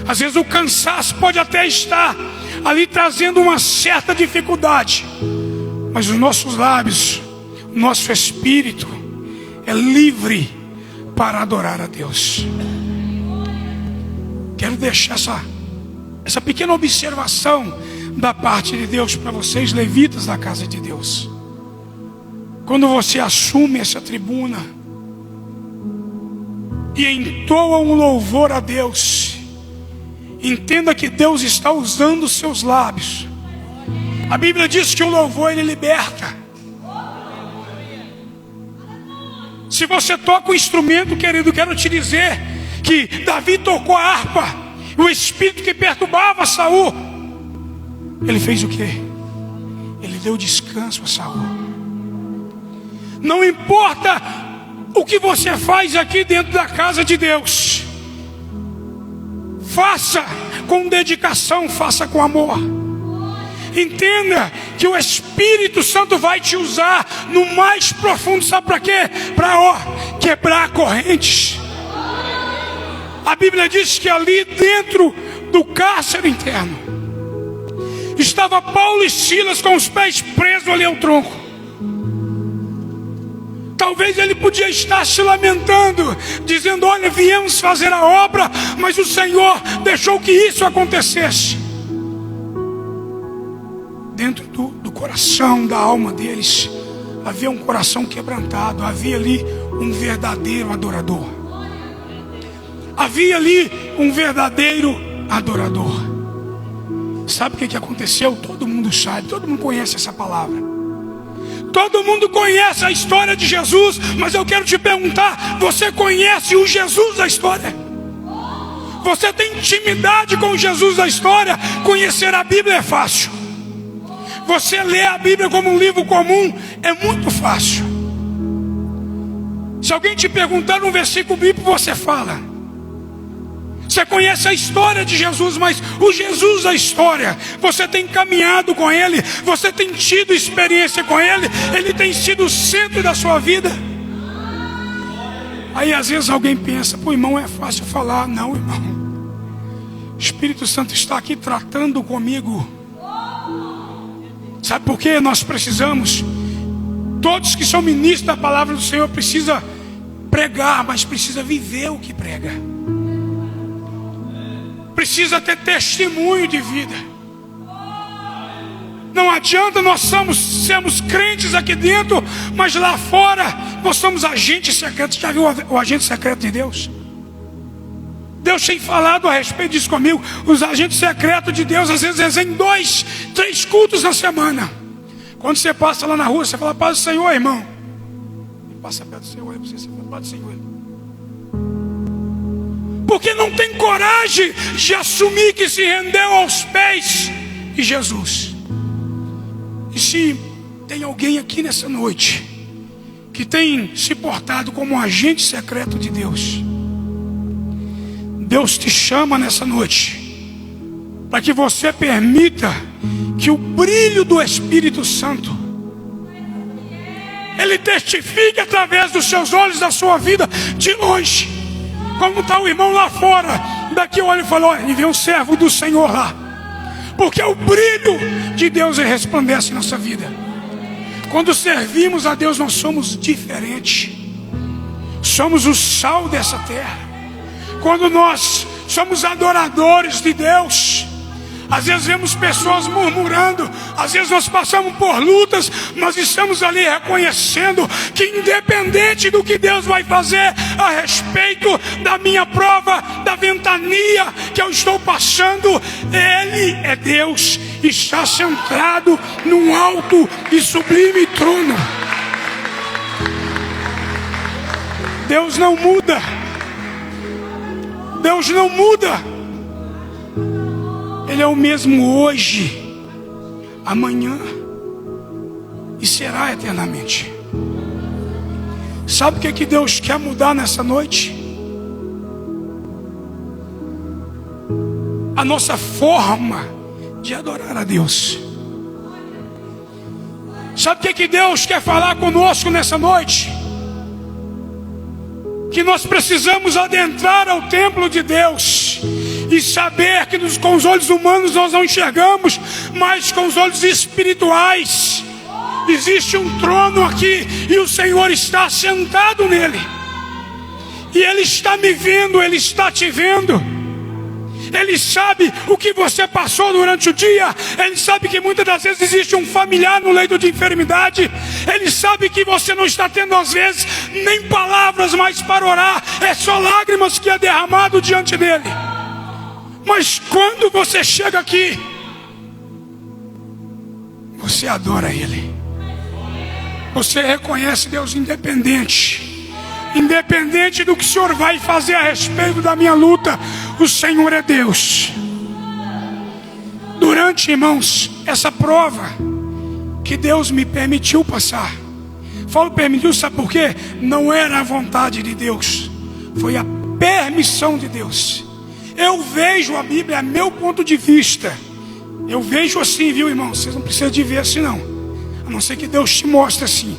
Às vezes o cansaço pode até estar ali trazendo uma certa dificuldade, mas os nossos lábios, o nosso espírito é livre para adorar a Deus. Quero deixar essa pequena observação da parte de Deus para vocês, levitas da casa de Deus. Quando você assume essa tribuna e entoa um louvor a Deus, entenda que Deus está usando os seus lábios. A Bíblia diz que o louvor ele liberta. Se você toca o instrumento, querido, quero te dizer que Davi tocou a harpa. O espírito que perturbava Saul, ele fez o quê? Ele deu descanso a Saul. Não importa o que você faz aqui dentro da casa de Deus, faça com dedicação, faça com amor. Entenda que o Espírito Santo vai te usar no mais profundo, sabe para quê? Para quebrar correntes. A Bíblia diz que ali dentro do cárcere interno estava Paulo e Silas com os pés presos ali ao tronco. Talvez ele podia estar se lamentando, dizendo: olha, viemos fazer a obra, mas o Senhor deixou que isso acontecesse. Dentro do coração, da alma deles, havia um coração quebrantado. Havia ali um verdadeiro adorador. Havia ali um verdadeiro adorador. Sabe o que aconteceu? Todo mundo sabe, todo mundo conhece essa palavra. Todo mundo conhece a história de Jesus, mas eu quero te perguntar: você conhece o Jesus da história? Você tem intimidade com o Jesus da história? Conhecer a Bíblia é fácil. Você lê a Bíblia como um livro comum é muito fácil. Se alguém te perguntar um versículo bíblico, você fala. Você conhece a história de Jesus, mas o Jesus da história, você tem caminhado com Ele, você tem tido experiência com Ele, Ele tem sido o centro da sua vida. Aí às vezes alguém pensa: pô, irmão, é fácil falar. Não, irmão, o Espírito Santo está aqui tratando comigo. Sabe por quê? Nós precisamos, todos que são ministros da palavra do Senhor, precisa pregar, mas precisa viver o que prega. Precisa ter testemunho de vida. Não adianta nós sermos crentes aqui dentro, mas lá fora nós somos agentes secretos. Já viu o agente secreto de Deus? Deus tem falado a respeito disso comigo. Os agentes secretos de Deus, às vezes eles em 2, 3 cultos na semana. Quando você passa lá na rua, você fala: paz do Senhor, irmão. E passa perto do Senhor, você fala: paz do Senhor. Porque não tem coragem de assumir que se rendeu aos pés de Jesus. E se tem alguém aqui nessa noite que tem se portado como um agente secreto de Deus, Deus te chama nessa noite para que você permita que o brilho do Espírito Santo Ele testifique através dos seus olhos da sua vida de longe. Como está o irmão lá fora, daqui olha e fala: olha, e vê um servo do Senhor lá. Porque o brilho de Deus resplandece em nossa vida. Quando servimos a Deus, nós somos diferentes. Somos o sal dessa terra. Quando nós somos adoradores de Deus, Às vezes vemos pessoas murmurando, às vezes nós passamos por lutas, nós estamos ali reconhecendo que independente do que Deus vai fazer a respeito da minha prova, da ventania que eu estou passando, Ele é Deus, está sentado num alto e sublime trono. Deus não muda. Deus não muda. Ele é o mesmo hoje, amanhã e será eternamente. Sabe o que Deus quer mudar nessa noite? A nossa forma de adorar a Deus. Sabe o que Deus quer falar conosco nessa noite? Que nós precisamos adentrar ao templo de Deus e saber que com os olhos humanos nós não enxergamos, mas com os olhos espirituais existe um trono aqui e o Senhor está sentado nele, e Ele está me vendo, Ele está te vendo. Ele sabe o que você passou durante o dia. Ele sabe que muitas das vezes existe um familiar no leito de enfermidade. Ele sabe que você não está tendo às vezes nem palavras mais para orar, é só lágrimas que é derramado diante dele. Mas quando você chega aqui, você adora Ele. Você reconhece Deus independente do que o Senhor vai fazer a respeito da minha luta. O Senhor é Deus. Durante, irmãos, essa prova que Deus me permitiu passar, falo permitiu, sabe por quê? Não era a vontade de Deus, foi a permissão de Deus. Eu vejo a Bíblia, é meu ponto de vista. Eu vejo assim, viu, irmão? Vocês não precisam de ver assim não, a não ser que Deus te mostre assim.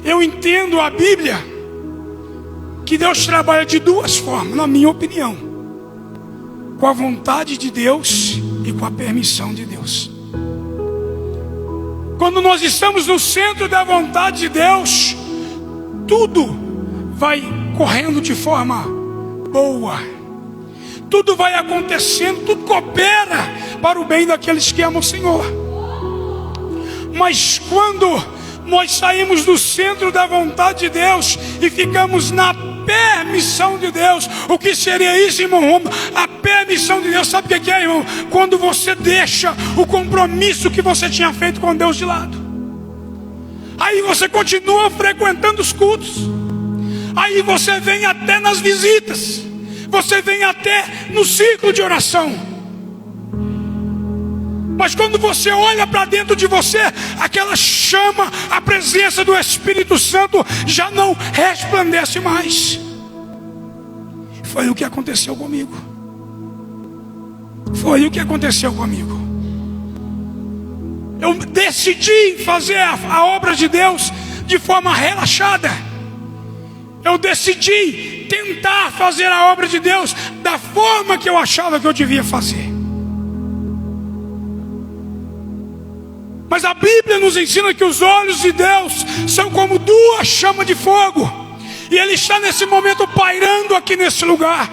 Eu entendo a Bíblia que Deus trabalha de duas formas, na minha opinião: com a vontade de Deus e com a permissão de Deus. Quando nós estamos no centro da vontade de Deus, tudo vai correndo de forma boa, tudo vai acontecendo, tudo coopera para o bem daqueles que amam o Senhor. Mas quando nós saímos do centro da vontade de Deus e ficamos na permissão de Deus, o que seria isso, irmão Romulo? A permissão de Deus, sabe o que é, irmão? Quando você deixa o compromisso que você tinha feito com Deus de lado. Aí você continua frequentando os cultos, aí você vem até nas visitas, você vem até no ciclo de oração. Mas quando você olha para dentro de você, aquela chama, a presença do Espírito Santo já não resplandece mais. Foi o que aconteceu comigo. Foi o que aconteceu comigo. Eu decidi fazer a obra de Deus de forma relaxada. Eu decidi tentar fazer a obra de Deus da forma que eu achava que eu devia fazer. Mas a Bíblia nos ensina que os olhos de Deus são como duas chamas de fogo, e Ele está nesse momento pairando aqui nesse lugar.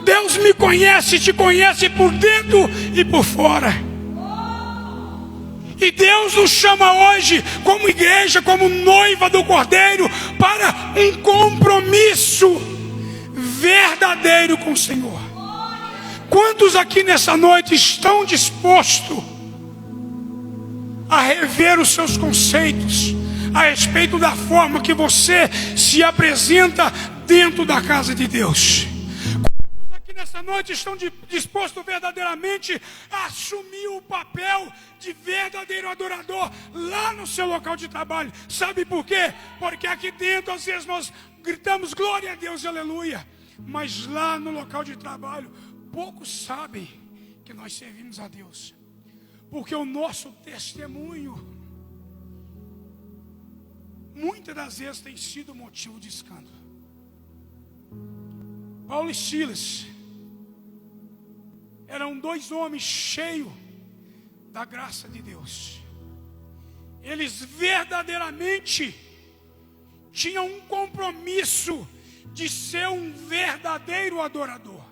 Deus me conhece, te conhece por dentro e por fora. E Deus nos chama hoje como igreja, como noiva do Cordeiro, para um compromisso verdadeiro com o Senhor. Quantos aqui nessa noite estão dispostos a rever os seus conceitos a respeito da forma que você se apresenta dentro da casa de Deus? Quantos aqui nessa noite estão dispostos verdadeiramente a assumir o papel de verdadeiro adorador lá no seu local de trabalho? Sabe por quê? Porque aqui dentro às vezes nós gritamos glória a Deus e aleluia, mas lá no local de trabalho poucos sabem que nós servimos a Deus. Porque o nosso testemunho muitas das vezes tem sido motivo de escândalo. Paulo e Silas eram dois homens cheios da graça de Deus. Eles verdadeiramente tinham um compromisso de ser um verdadeiro adorador.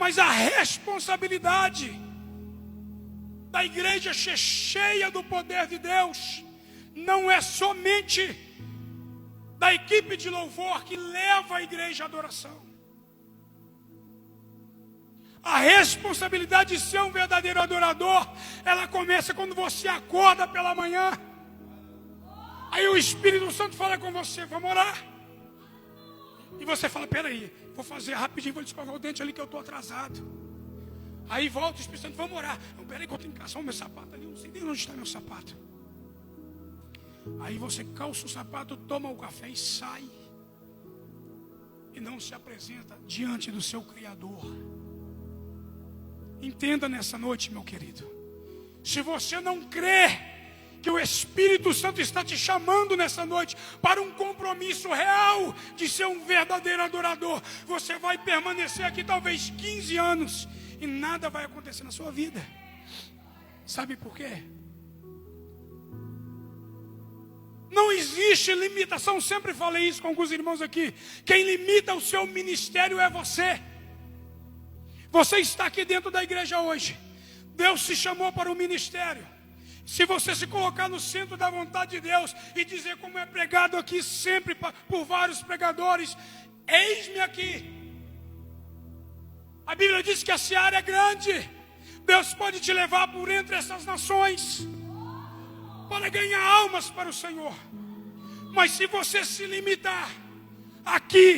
Mas a responsabilidade da igreja ser cheia do poder de Deus não é somente da equipe de louvor que leva a igreja à adoração. A responsabilidade de ser um verdadeiro adorador, ela começa quando você acorda pela manhã. Aí o Espírito Santo fala com você: vamos orar. E você fala: peraí, vou fazer rapidinho, vou escovar o dente ali que eu estou atrasado. Aí volta o Espírito Santo: vamos orar. Não, peraí que eu tenho que caçar o meu sapato ali, eu não sei nem onde está meu sapato. Aí você calça o sapato, toma o café e sai. E não se apresenta diante do seu Criador. Entenda nessa noite, meu querido. Se você não crê que o Espírito Santo está te chamando nessa noite para um compromisso real de ser um verdadeiro adorador, você vai permanecer aqui talvez 15 anos e nada vai acontecer na sua vida. Sabe por quê? Não existe limitação. Sempre falei isso com alguns irmãos aqui. Quem limita o seu ministério é você. Você está aqui dentro da igreja hoje. Deus se chamou para o ministério. Se você se colocar no centro da vontade de Deus e dizer como é pregado aqui sempre por vários pregadores: eis-me aqui. A Bíblia diz que a seara é grande. Deus pode te levar por entre essas nações para ganhar almas para o Senhor. Mas se você se limitar aqui,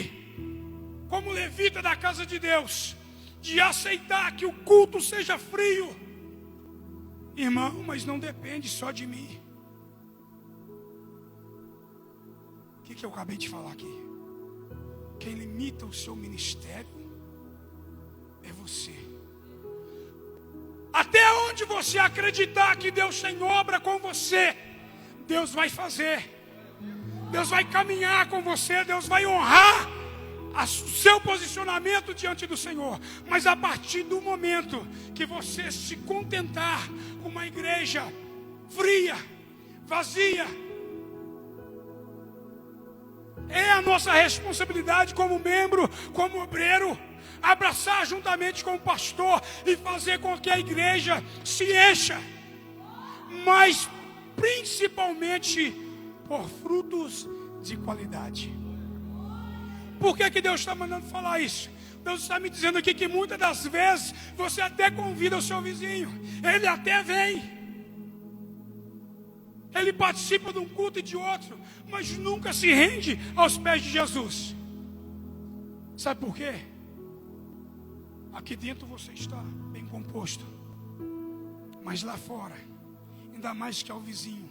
como levita da casa de Deus, de aceitar que o culto seja frio, irmão, mas não depende só de mim. O que eu acabei de falar aqui? Quem limita o seu ministério é você. Até onde você acreditar que Deus tem obra com você, Deus vai fazer. Deus vai caminhar com você, Deus vai honrar o seu posicionamento diante do Senhor. Mas a partir do momento que você se contentar com uma igreja fria, vazia, é a nossa responsabilidade como membro, como obreiro, abraçar juntamente com o pastor e fazer com que a igreja se encha, mas principalmente por frutos de qualidade. Por que Deus está mandando falar isso? Deus está me dizendo aqui que muitas das vezes você até convida o seu vizinho, ele até vem, ele participa de um culto e de outro, mas nunca se rende aos pés de Jesus. Sabe por quê? Aqui dentro você está bem composto, mas lá fora, ainda mais que ao vizinho,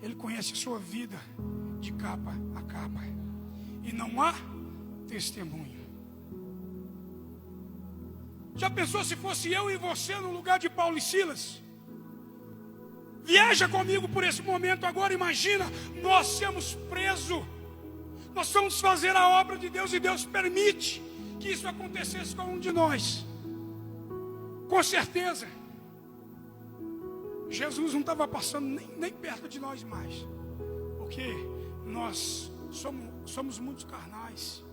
ele conhece a sua vida de capa a capa, e não há testemunho. Já pensou se fosse eu e você no lugar de Paulo e Silas? Viaja comigo por esse momento agora. Imagina, nós sermos presos, nós vamos fazer a obra de Deus e Deus permite que isso acontecesse com um de nós. Com certeza Jesus não estava passando nem perto de nós mais, porque nós somos muito carnais.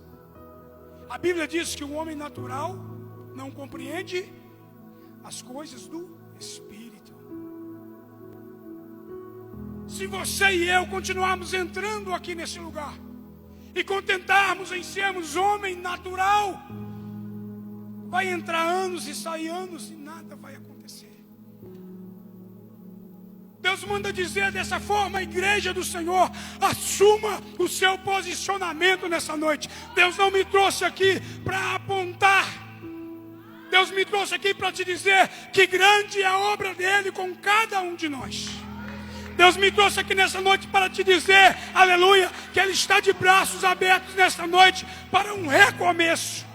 A Bíblia diz que o homem natural não compreende as coisas do Espírito. Se você e eu continuarmos entrando aqui nesse lugar e contentarmos em sermos homem natural, vai entrar anos e sair anos e nada vai acontecer. Deus manda dizer dessa forma: a igreja do Senhor, assuma o seu posicionamento nessa noite. Deus não me trouxe aqui para apontar. Deus me trouxe aqui para te dizer que grande é a obra dele com cada um de nós. Deus me trouxe aqui nessa noite para te dizer, aleluia, que ele está de braços abertos nessa noite para um recomeço.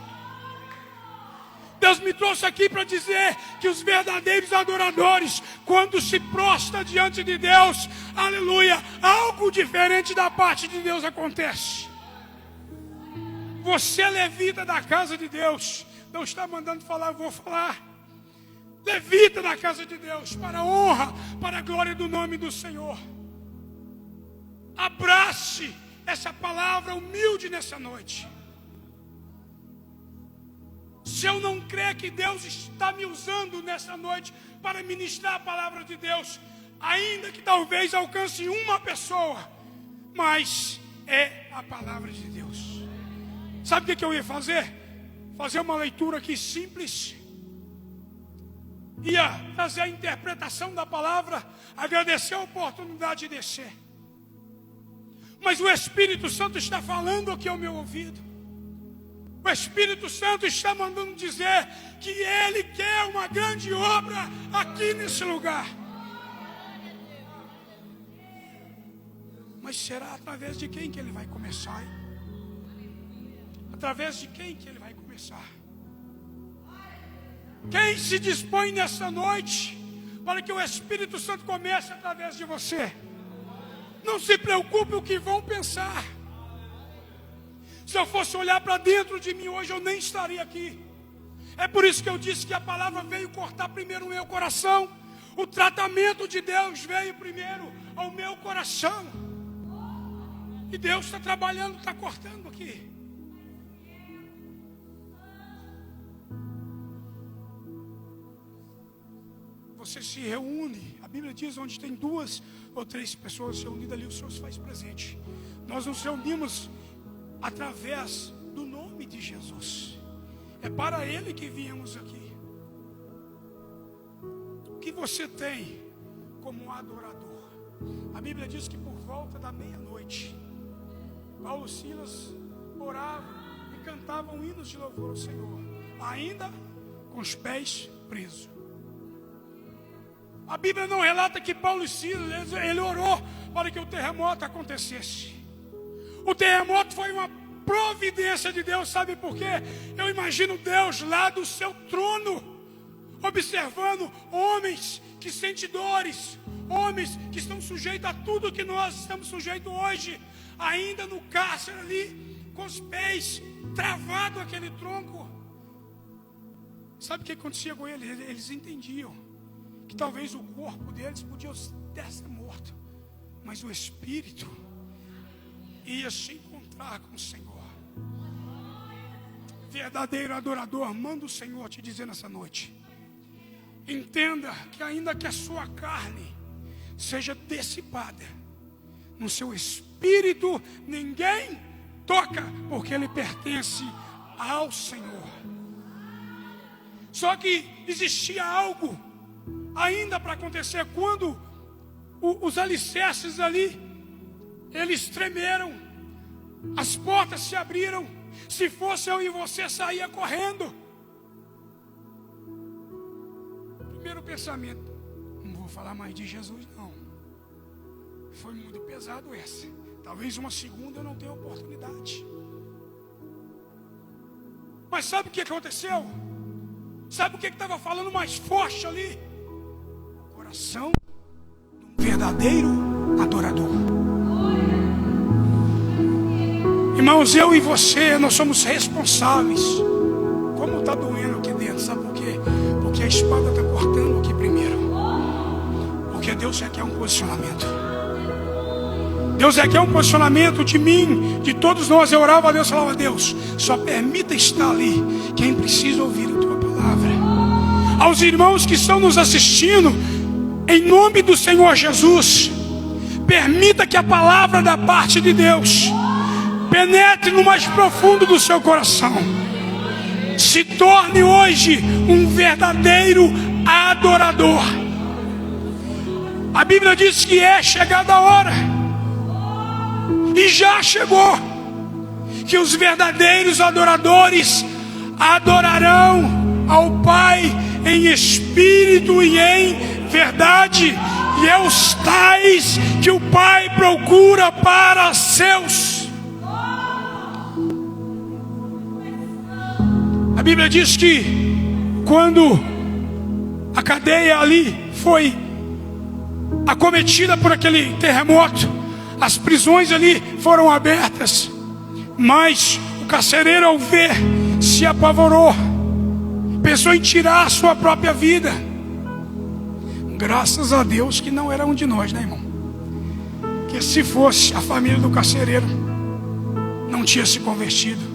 Deus me trouxe aqui para dizer que os verdadeiros adoradores, quando se prostam diante de Deus, aleluia, algo diferente da parte de Deus acontece. Você é levita da casa de Deus. Deus está mandando falar, eu vou falar. Levita da casa de Deus, para a honra, para a glória do nome do Senhor. Abrace essa palavra humilde nessa noite. Se eu não crer que Deus está me usando nessa noite para ministrar a palavra de Deus, ainda que talvez alcance uma pessoa, mas é a palavra de Deus. Sabe o que eu ia fazer? Fazer uma leitura aqui simples, ia trazer a interpretação da palavra, agradecer a oportunidade de descer. Mas o Espírito Santo está falando aqui ao meu ouvido. O Espírito Santo está mandando dizer que Ele quer uma grande obra aqui nesse lugar. Mas será através de quem que Ele vai começar, hein? Através de quem que Ele vai começar? Quem se dispõe nessa noite para que o Espírito Santo comece através de você? Não se preocupe o que vão pensar. Se eu fosse olhar para dentro de mim hoje, eu nem estaria aqui. É por isso que eu disse que a palavra veio cortar primeiro o meu coração. O tratamento de Deus veio primeiro ao meu coração. E Deus está trabalhando, está cortando aqui. Você se reúne, a Bíblia diz, onde tem 2 ou 3 pessoas reunidas ali, o Senhor se faz presente. Nós nos reunimos através do nome de Jesus. É para Ele que viemos aqui. O que você tem como adorador? A Bíblia diz que por volta da meia-noite, Paulo e Silas oravam e cantavam hinos de louvor ao Senhor, ainda com os pés presos. A Bíblia não relata que Paulo e Silas, ele orou para que o terremoto acontecesse. O terremoto foi uma providência de Deus, sabe por quê? Eu imagino Deus lá do seu trono, observando homens que sentem dores, homens que estão sujeitos a tudo que nós estamos sujeitos hoje, ainda no cárcere ali, com os pés travados aquele tronco. Sabe o que acontecia com eles? Eles entendiam que talvez o corpo deles podia até ser morto, mas o espírito ia se encontrar com o Senhor. Verdadeiro adorador, manda o Senhor te dizer nessa noite: entenda que ainda que a sua carne seja dissipada, no seu espírito ninguém toca, porque ele pertence ao Senhor. Só que existia algo ainda para acontecer. Quando os alicerces ali, eles tremeram, as portas se abriram. Se fosse eu e você, saía correndo. Primeiro pensamento: não vou falar mais de Jesus não, foi muito pesado essa. Talvez uma segunda eu não tenha oportunidade. Mas sabe o que aconteceu? Sabe o que estava falando mais forte ali? O coração de um verdadeiro adorador. Irmãos, eu e você, nós somos responsáveis. Como está doendo aqui dentro, sabe por quê? Porque a espada está cortando aqui primeiro. Porque Deus já quer um posicionamento. Deus já quer um posicionamento de mim, de todos nós. Eu orava a Deus, falava: a Deus, só permita estar ali quem precisa ouvir a tua palavra. Aos irmãos que estão nos assistindo, em nome do Senhor Jesus, permita que a palavra da parte de Deus penetre no mais profundo do seu coração. Se torne hoje um verdadeiro adorador. A Bíblia diz que é chegada a hora, e já chegou, que os verdadeiros adoradores adorarão ao Pai em espírito e em verdade. E é os tais que o Pai procura para seus. A Bíblia diz que quando a cadeia ali foi acometida por aquele terremoto, as prisões ali foram abertas, mas o carcereiro, ao ver, se apavorou, pensou em tirar a sua própria vida. Graças a Deus que não era um de nós, né, irmão? Que se fosse a família do carcereiro, não tinha se convertido.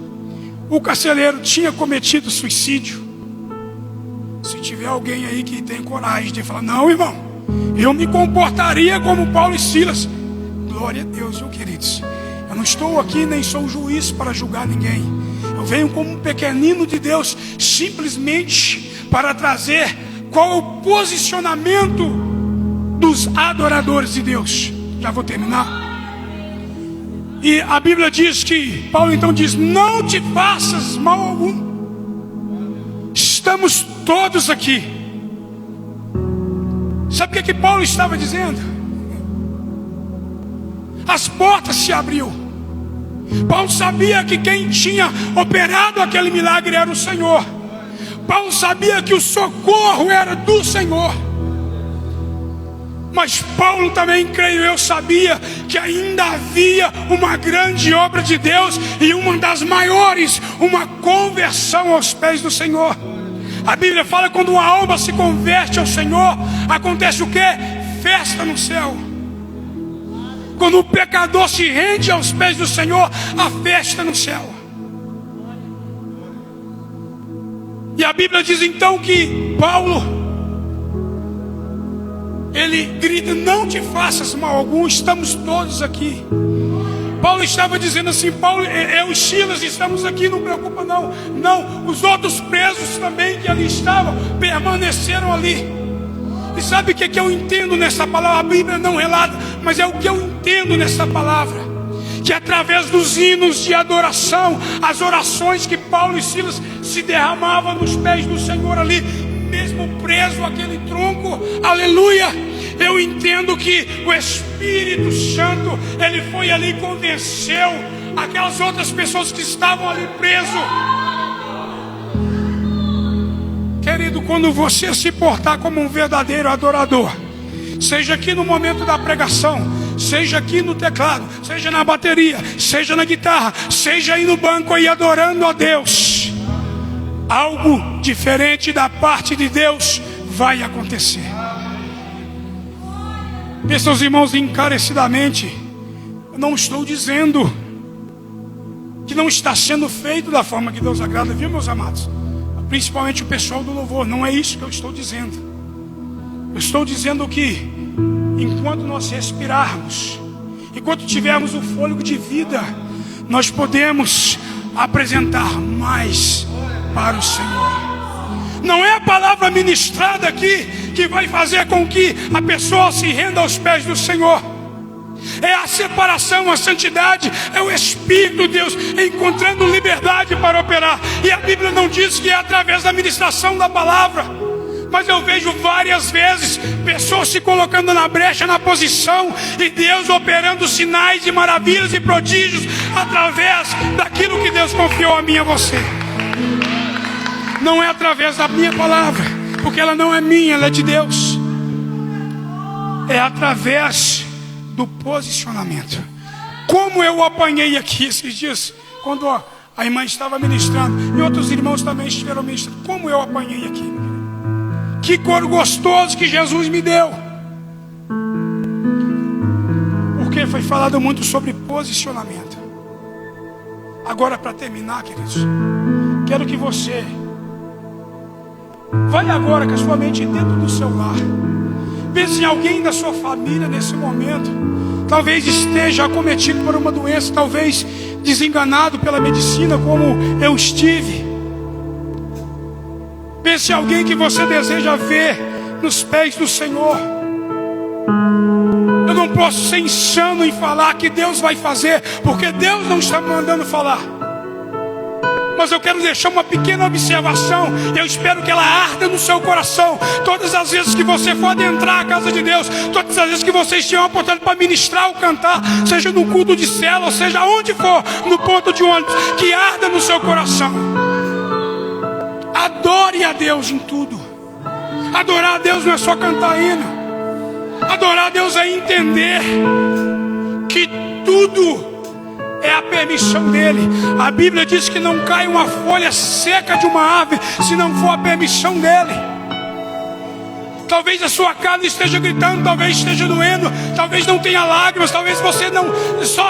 o carcereiro tinha cometido suicídio. Se tiver alguém aí que tem coragem de falar: não, irmão, eu me comportaria como Paulo e Silas. Glória a Deus, viu, queridos? Eu não estou aqui, nem sou juiz para julgar ninguém. Eu venho como um pequenino de Deus, simplesmente para trazer qual é o posicionamento dos adoradores de Deus. Já vou terminar. E a Bíblia diz que, Paulo então diz: não te faças mal algum. Estamos todos aqui. Sabe o que Paulo estava dizendo? As portas se abriu. Paulo sabia que quem tinha operado aquele milagre era o Senhor. Paulo sabia que o socorro era do Senhor. Mas Paulo também, creio eu, sabia que ainda havia uma grande obra de Deus, e uma das maiores, uma conversão aos pés do Senhor. A Bíblia fala que quando uma alma se converte ao Senhor, acontece o quê? Festa no céu. Quando o pecador se rende aos pés do Senhor, a festa no céu. E a Bíblia diz então que Paulo, ele grita: não te faças mal algum, estamos todos aqui. Paulo estava dizendo assim: Paulo, eu e Silas estamos aqui, não preocupa não. Não, os outros presos também que ali estavam, permaneceram ali. E sabe o que eu entendo nessa palavra? A Bíblia não relata, mas é o que eu entendo nessa palavra. Que através dos hinos de adoração, as orações que Paulo e Silas se derramavam nos pés do Senhor ali, mesmo preso àquele tronco, aleluia. Eu entendo que o Espírito Santo, ele foi ali e convenceu aquelas outras pessoas que estavam ali presos. Querido, quando você se portar como um verdadeiro adorador, seja aqui no momento da pregação, seja aqui no teclado, seja na bateria, seja na guitarra, seja aí no banco aí adorando a Deus, algo diferente da parte de Deus vai acontecer. Meus irmãos, encarecidamente, eu não estou dizendo que não está sendo feito da forma que Deus agrada, viu, meus amados? Principalmente o pessoal do louvor, não é isso que eu estou dizendo. Eu estou dizendo que enquanto nós respirarmos, enquanto tivermos o fôlego de vida, nós podemos apresentar mais para o Senhor. Não é a palavra ministrada aqui que vai fazer com que a pessoa se renda aos pés do Senhor. É a separação, a santidade, é o Espírito de Deus encontrando liberdade para operar. E a Bíblia não diz que é através da ministração da palavra, mas eu vejo várias vezes pessoas se colocando na brecha, na posição, e Deus operando sinais e maravilhas e prodígios através daquilo que Deus confiou a mim e a você. Não é através da minha palavra, porque ela não é minha, ela é de Deus. É através do posicionamento. Como eu apanhei aqui esses dias, quando a irmã estava ministrando, e outros irmãos também estiveram ministrando. Como eu apanhei aqui. Que coro gostoso que Jesus me deu. Porque foi falado muito sobre posicionamento. Agora, para terminar, queridos, quero que você vai agora com a sua mente dentro do seu lar. Pense em alguém da sua família nesse momento. Talvez esteja acometido por uma doença, talvez desenganado pela medicina, como eu estive. Pense em alguém que você deseja ver nos pés do Senhor. Eu não posso ser insano em falar que Deus vai fazer, porque Deus não está me mandando falar. Mas eu quero deixar uma pequena observação. Eu espero que ela arda no seu coração. Todas as vezes que você for adentrar a casa de Deus, todas as vezes que você estiver oportunidade para ministrar ou cantar, seja no culto de célula, seja onde for, no ponto de ônibus, que arda no seu coração. Adore a Deus em tudo. Adorar a Deus não é só cantar hino. Adorar a Deus é entender que tudo é a permissão dele. A Bíblia diz que não cai uma folha seca de uma árvore se não for a permissão dele. Talvez a sua casa esteja gritando, talvez esteja doendo, talvez não tenha lágrimas, talvez você não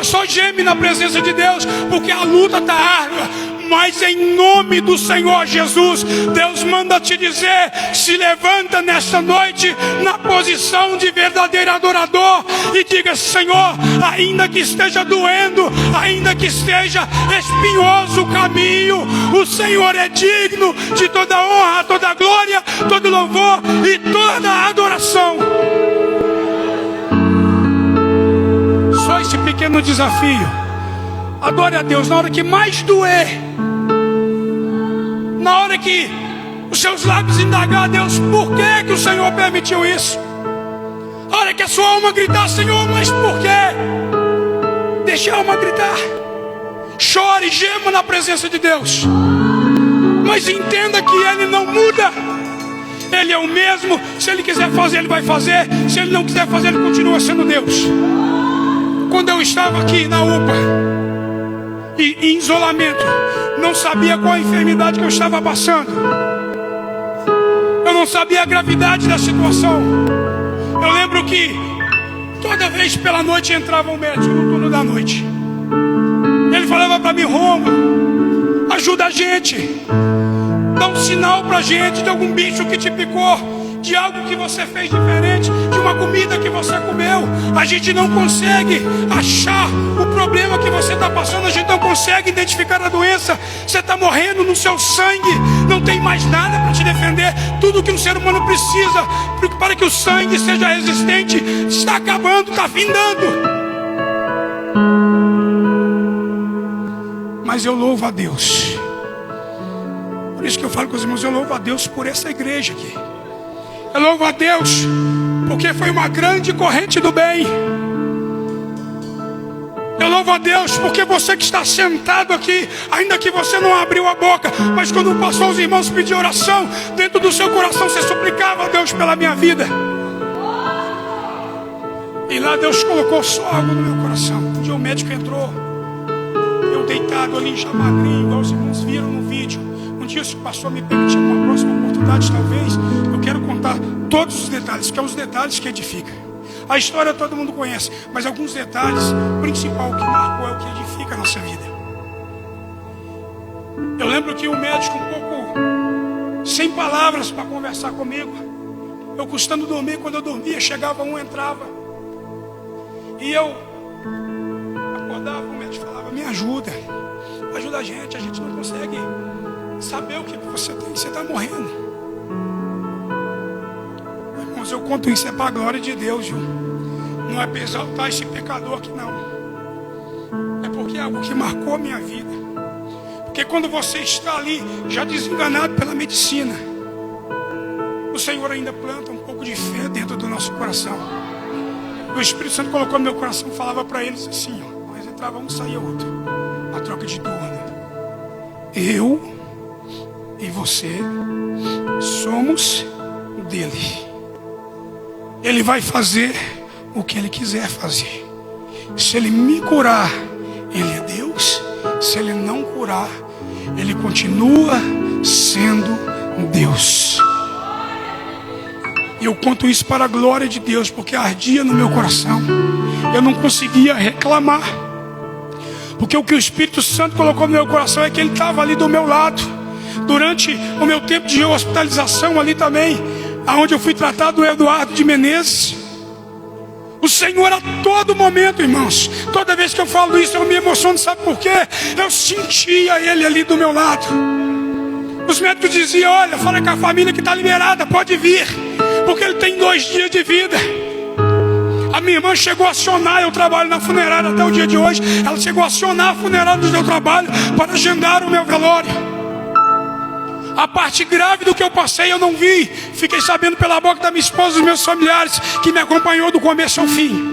só geme na presença de Deus, porque a luta está árdua. mas em nome do Senhor Jesus, Deus manda te dizer: se levanta nesta noite na posição de verdadeiro adorador e diga: Senhor, ainda que esteja doendo, ainda que esteja espinhoso o caminho, o Senhor é digno de toda honra, toda glória, todo louvor e toda adoração. Só esse pequeno desafio. Adore a Deus na hora que mais doer, na hora que os seus lábios indagar a Deus por que o Senhor permitiu isso, a hora que a sua alma gritar: Senhor, mas por quê? Deixe a alma gritar. Chore, gema na presença de Deus, mas entenda que Ele não muda. Ele é o mesmo. Se Ele quiser fazer, Ele vai fazer. Se Ele não quiser fazer, Ele continua sendo Deus. Quando eu estava aqui na UPA e em isolamento, não sabia qual a enfermidade que eu estava passando, eu não sabia a gravidade da situação. Eu lembro que toda vez pela noite entrava um médico no turno da noite. Ele falava para mim: Rômulo, ajuda a gente, dá um sinal pra gente de algum bicho que te picou, de algo que você fez diferente, de uma comida que você comeu. A gente não consegue achar o problema que você está passando, a gente não consegue identificar a doença. Você está morrendo no seu sangue, não tem mais nada para te defender. Tudo que um ser humano precisa para que o sangue seja resistente está acabando, está findando. Mas eu louvo a Deus. Por isso que eu falo com os irmãos, eu louvo a Deus por essa igreja aqui. Eu louvo a Deus porque foi uma grande corrente do bem. Eu louvo a Deus porque você que está sentado aqui, ainda que você não abriu a boca, mas quando passou os irmãos pedir oração, dentro do seu coração você suplicava a Deus pela minha vida. E lá Deus colocou só algo no meu coração. Um dia o médico entrou, eu deitado ali já magrinho, igual os irmãos viram no vídeo. Um dia se o pastor me permitir uma próxima oportunidade, talvez, eu quero contar todos os detalhes, que é os detalhes que edificam. A história todo mundo conhece, mas alguns detalhes, o principal que marcou é o que edifica a nossa vida. Eu lembro que o médico um pouco sem palavras para conversar comigo. Eu custando dormir, quando eu dormia, chegava um, entrava. E eu acordava, o médico falava: me ajuda a gente não consegue saber o que você tem, você está morrendo. Irmãos, eu conto isso é para a glória de Deus, viu? Não é para exaltar esse pecador aqui, não. É porque é algo que marcou a minha vida. Porque quando você está ali, já desenganado pela medicina, o Senhor ainda planta um pouco de fé dentro do nosso coração. O Espírito Santo colocou no meu coração e falava para eles assim, ó, mas entrava um, saía outro. A troca de turno. Eu e você somos dele. Ele vai fazer o que ele quiser fazer. Se ele me curar, ele é Deus. Se ele não curar, ele continua sendo Deus. E eu conto isso para a glória de Deus, porque ardia no meu coração. Eu não conseguia reclamar, porque o que o Espírito Santo colocou no meu coração é que ele estava ali do meu lado. Durante o meu tempo de hospitalização ali também, aonde eu fui tratado do Eduardo de Menezes, o Senhor a todo momento, irmãos, toda vez que eu falo isso eu me emociono, sabe por quê? Eu sentia ele ali do meu lado. Os médicos diziam: olha, fala com a família que está liberada, pode vir, porque ele tem 2 dias de vida. A minha irmã chegou a acionar, eu trabalho na funerária até o dia de hoje, ela chegou a acionar a funerária do meu trabalho para agendar o meu velório. A parte grave do que eu passei eu não vi, fiquei sabendo pela boca da minha esposa e dos meus familiares, que me acompanhou do começo ao fim.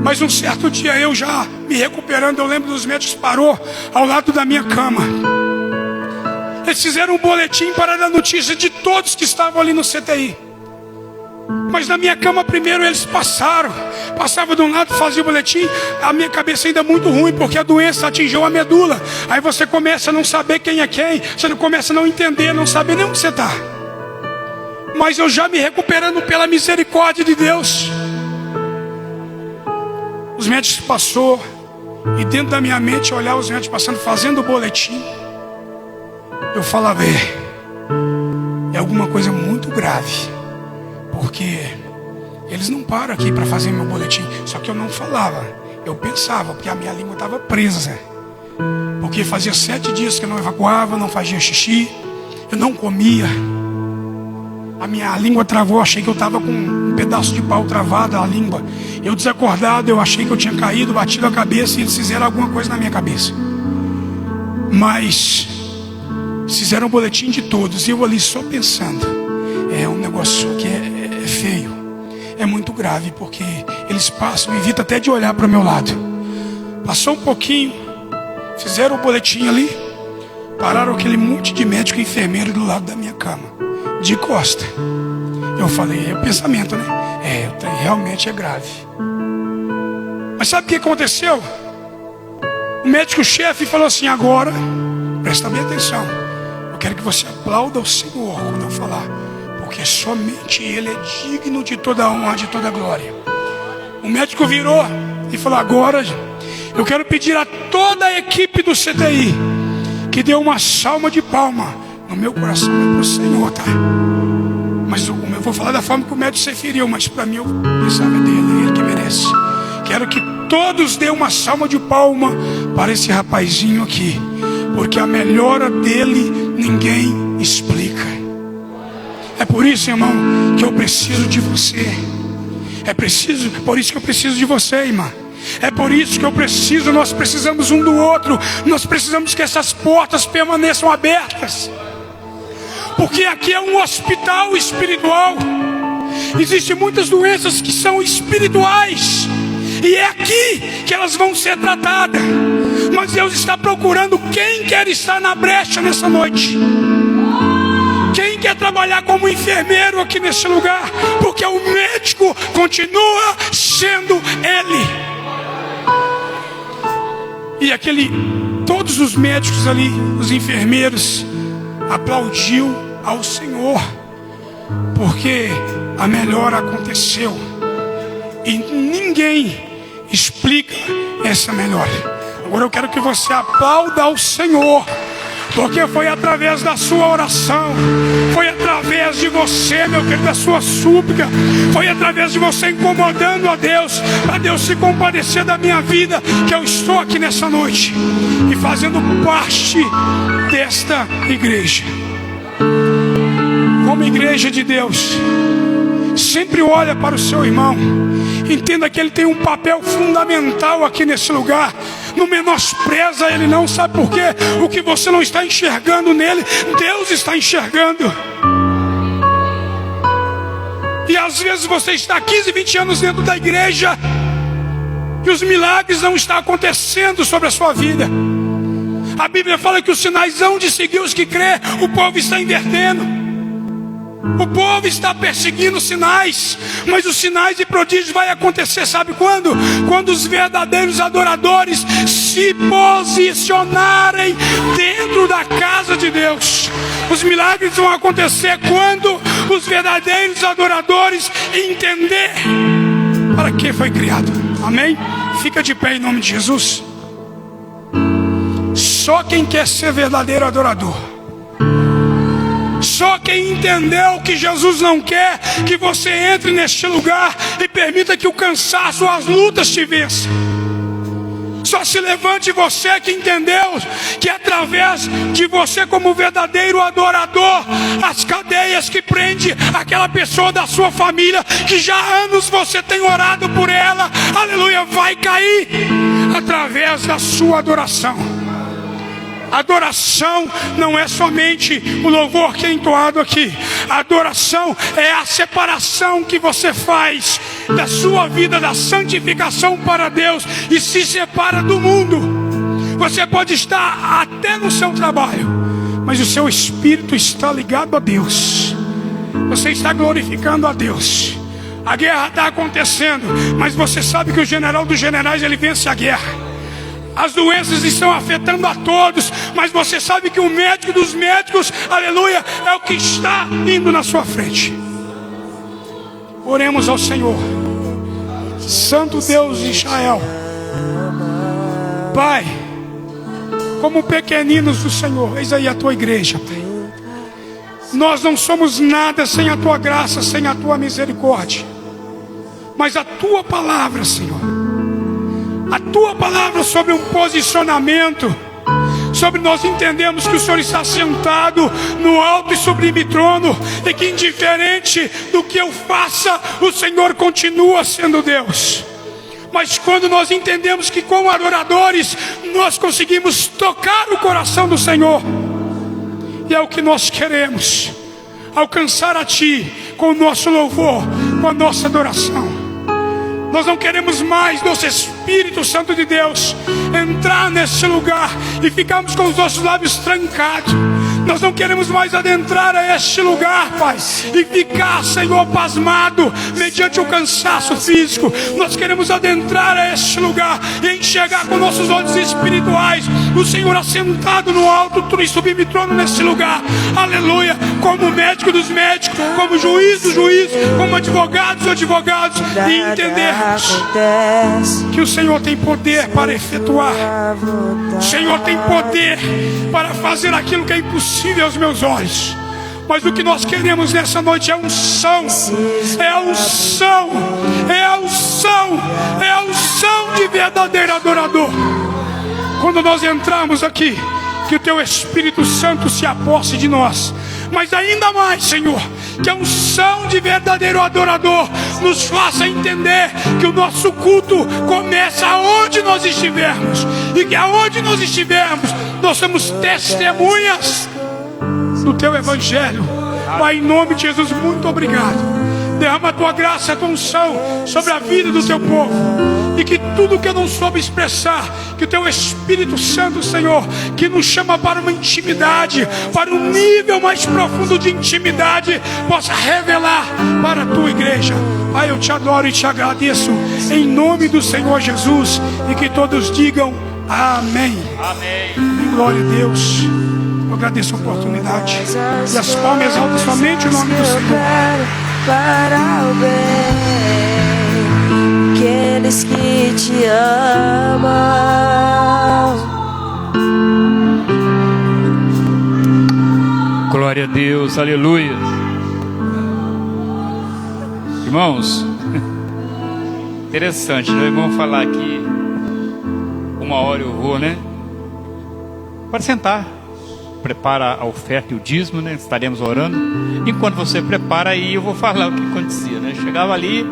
Mas um certo dia eu já me recuperando, eu lembro dos médicos, parou ao lado da minha cama. Eles fizeram um boletim para dar notícia de todos que estavam ali no CTI. Mas na minha cama primeiro eles passavam de um lado, faziam o boletim. A minha cabeça ainda é muito ruim, porque a doença atingiu a medula. Aí você começa a não saber quem é quem, você não começa a não entender, não saber nem onde você está. Mas eu já me recuperando pela misericórdia de Deus. Os médicos passou, E dentro da minha mente eu olhava os médicos passando, fazendo o boletim. Eu falava, é alguma coisa muito grave, porque eles não param aqui para fazer meu boletim. Só que eu não falava, eu pensava, porque a minha língua estava presa. Porque fazia 7 dias que eu não evacuava, não fazia xixi, eu não comia. A minha língua travou, achei que eu estava com um pedaço de pau travado a língua. Eu desacordado, eu achei que eu tinha caído, batido a cabeça e eles fizeram alguma coisa na minha cabeça. Mas fizeram o boletim de todos e eu ali só pensando, é um negócio que é feio, é muito grave, porque eles passam, evita até de olhar para o meu lado. Passou um pouquinho, fizeram o boletim ali, pararam aquele monte de médico e enfermeiro do lado da minha cama, de costa. Eu falei, é o pensamento, né? Realmente é grave. Mas sabe o que aconteceu? O médico-chefe falou assim, agora, presta bem atenção, eu quero que você aplauda o Senhor quando eu falar, porque somente Ele é digno de toda a honra, de toda a glória. O médico virou e falou, agora eu quero pedir a toda a equipe do CTI que dê uma salva de palma. No meu coração é para o Senhor, tá? Mas eu vou falar da forma que o médico se referiu, mas para mim eu pensava dele, é ele que merece. Quero que todos dêem uma salva de palma para esse rapazinho aqui, porque a melhora dele ninguém explica. É por isso, irmão, que eu preciso de você. Por isso que eu preciso de você, irmã. É por isso que nós precisamos um do outro. Nós precisamos que essas portas permaneçam abertas. Porque aqui é um hospital espiritual. Existem muitas doenças que são espirituais, e é aqui que elas vão ser tratadas. Mas Deus está procurando quem quer estar na brecha nessa noite. Quem quer trabalhar como enfermeiro aqui nesse lugar? Porque o médico continua sendo Ele. E todos os médicos ali, os enfermeiros, aplaudiu ao Senhor, porque a melhora aconteceu. E ninguém explica essa melhora. Agora eu quero que você aplauda ao Senhor, porque foi através da sua oração, foi através de você, meu querido, da sua súplica, foi através de você incomodando a Deus, para Deus se compadecer da minha vida, que eu estou aqui nessa noite e fazendo parte desta igreja. Como igreja de Deus, sempre olha para o seu irmão, entenda que ele tem um papel fundamental aqui nesse lugar. Não menospreza ele não, sabe por quê? O que você não está enxergando nele, Deus está enxergando. E às vezes você está 15, 20 anos dentro da igreja e os milagres não estão acontecendo sobre a sua vida. A Bíblia fala que os sinais hão de seguir os que crê. O povo está invertendo. O povo está perseguindo sinais, mas os sinais e prodígios vai acontecer, sabe quando? Quando os verdadeiros adoradores se posicionarem dentro da casa de Deus. Os milagres vão acontecer quando os verdadeiros adoradores entender para que foi criado. Amém? Fica de pé em nome de Jesus. Só quem quer ser verdadeiro adorador, só quem entendeu que Jesus não quer que você entre neste lugar e permita que o cansaço, as lutas te vençam. Só se levante você que entendeu que através de você como verdadeiro adorador, as cadeias que prende aquela pessoa da sua família, que já há anos você tem orado por ela, aleluia, vai cair através da sua adoração. Adoração não é somente o louvor que é entoado aqui. A adoração é a separação que você faz da sua vida, da santificação para Deus, e se separa do mundo. Você pode estar até no seu trabalho, mas o seu espírito está ligado a Deus. Você está glorificando a Deus. A guerra está acontecendo, mas você sabe que o general dos generais, ele vence a guerra. As doenças estão afetando a todos, mas você sabe que o médico dos médicos, aleluia, é o que está indo na sua frente. Oremos ao Senhor. Santo Deus de Israel, Pai, como pequeninos do Senhor, eis aí a tua igreja, Pai. Nós não somos nada sem a tua graça, sem a tua misericórdia. Mas a tua palavra, Senhor, a tua palavra sobre um posicionamento, sobre nós entendemos que o Senhor está sentado no alto e sublime trono, e que indiferente do que eu faça, o Senhor continua sendo Deus. Mas quando nós entendemos que como adoradores nós conseguimos tocar o coração do Senhor, e é o que nós queremos, alcançar a Ti com o nosso louvor, com a nossa adoração. Nós não queremos mais, nosso Espírito Santo de Deus, entrar nesse lugar e ficarmos com os nossos lábios trancados. Nós não queremos mais adentrar a este lugar, Pai, e ficar, Senhor, pasmado mediante o cansaço físico. Nós queremos adentrar a este lugar e enxergar com nossos olhos espirituais o Senhor assentado no alto e sublime trono nesse lugar. Aleluia! Como médico dos médicos, como juiz dos juízes, como advogado dos advogados, e entendermos que o Senhor tem poder para efetuar. O Senhor tem poder para fazer aquilo que é impossível aos meus olhos. Mas o que nós queremos nessa noite é unção, é unção, é unção, é unção de verdadeiro adorador. Quando nós entramos aqui, que o Teu Espírito Santo se aposse de nós. Mas ainda mais, Senhor, que a unção de verdadeiro adorador nos faça entender que o nosso culto começa aonde nós estivermos, e que aonde nós estivermos nós somos testemunhas do Teu Evangelho. Pai, em nome de Jesus, muito obrigado. Derrama a Tua graça, a Tua unção sobre a vida do Teu povo, e que tudo que eu não soube expressar, que o Teu Espírito Santo, Senhor, que nos chama para uma intimidade, para um nível mais profundo de intimidade, possa revelar para a Tua igreja. Pai, eu Te adoro e Te agradeço em nome do Senhor Jesus, e que todos digam amém. Amém. Glória a Deus. Eu agradeço a oportunidade, e as palmas altas somente o nome do Senhor. Para o bem, aqueles que Te amam. Glória a Deus, aleluia. Irmãos, interessante, né? Vamos falar aqui, 1 hora eu vou, né? Pode sentar. Prepara a oferta e o dízimo, né? Estaremos orando. Enquanto você prepara, aí eu vou falar o que acontecia, né? Chegava ali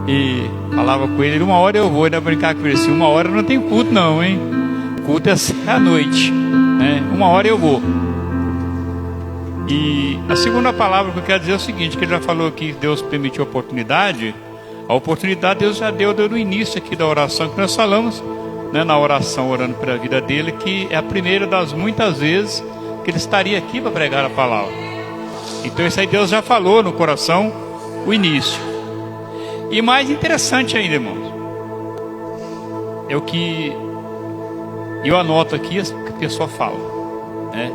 e falava com ele, 1 hora eu vou, ainda brincar com ele assim, 1 hora não tem culto não, hein? Culto é à noite, né? 1 hora eu vou. E a segunda palavra que eu quero dizer é o seguinte, que ele já falou que Deus permitiu a oportunidade Deus já deu no início aqui da oração que nós falamos, né? Na oração orando pela vida dele, que é a primeira das muitas vezes que ele estaria aqui para pregar a palavra. Então isso aí Deus já falou no coração, o início. E mais interessante ainda, irmãos, é o que eu anoto aqui, que a pessoa fala, né?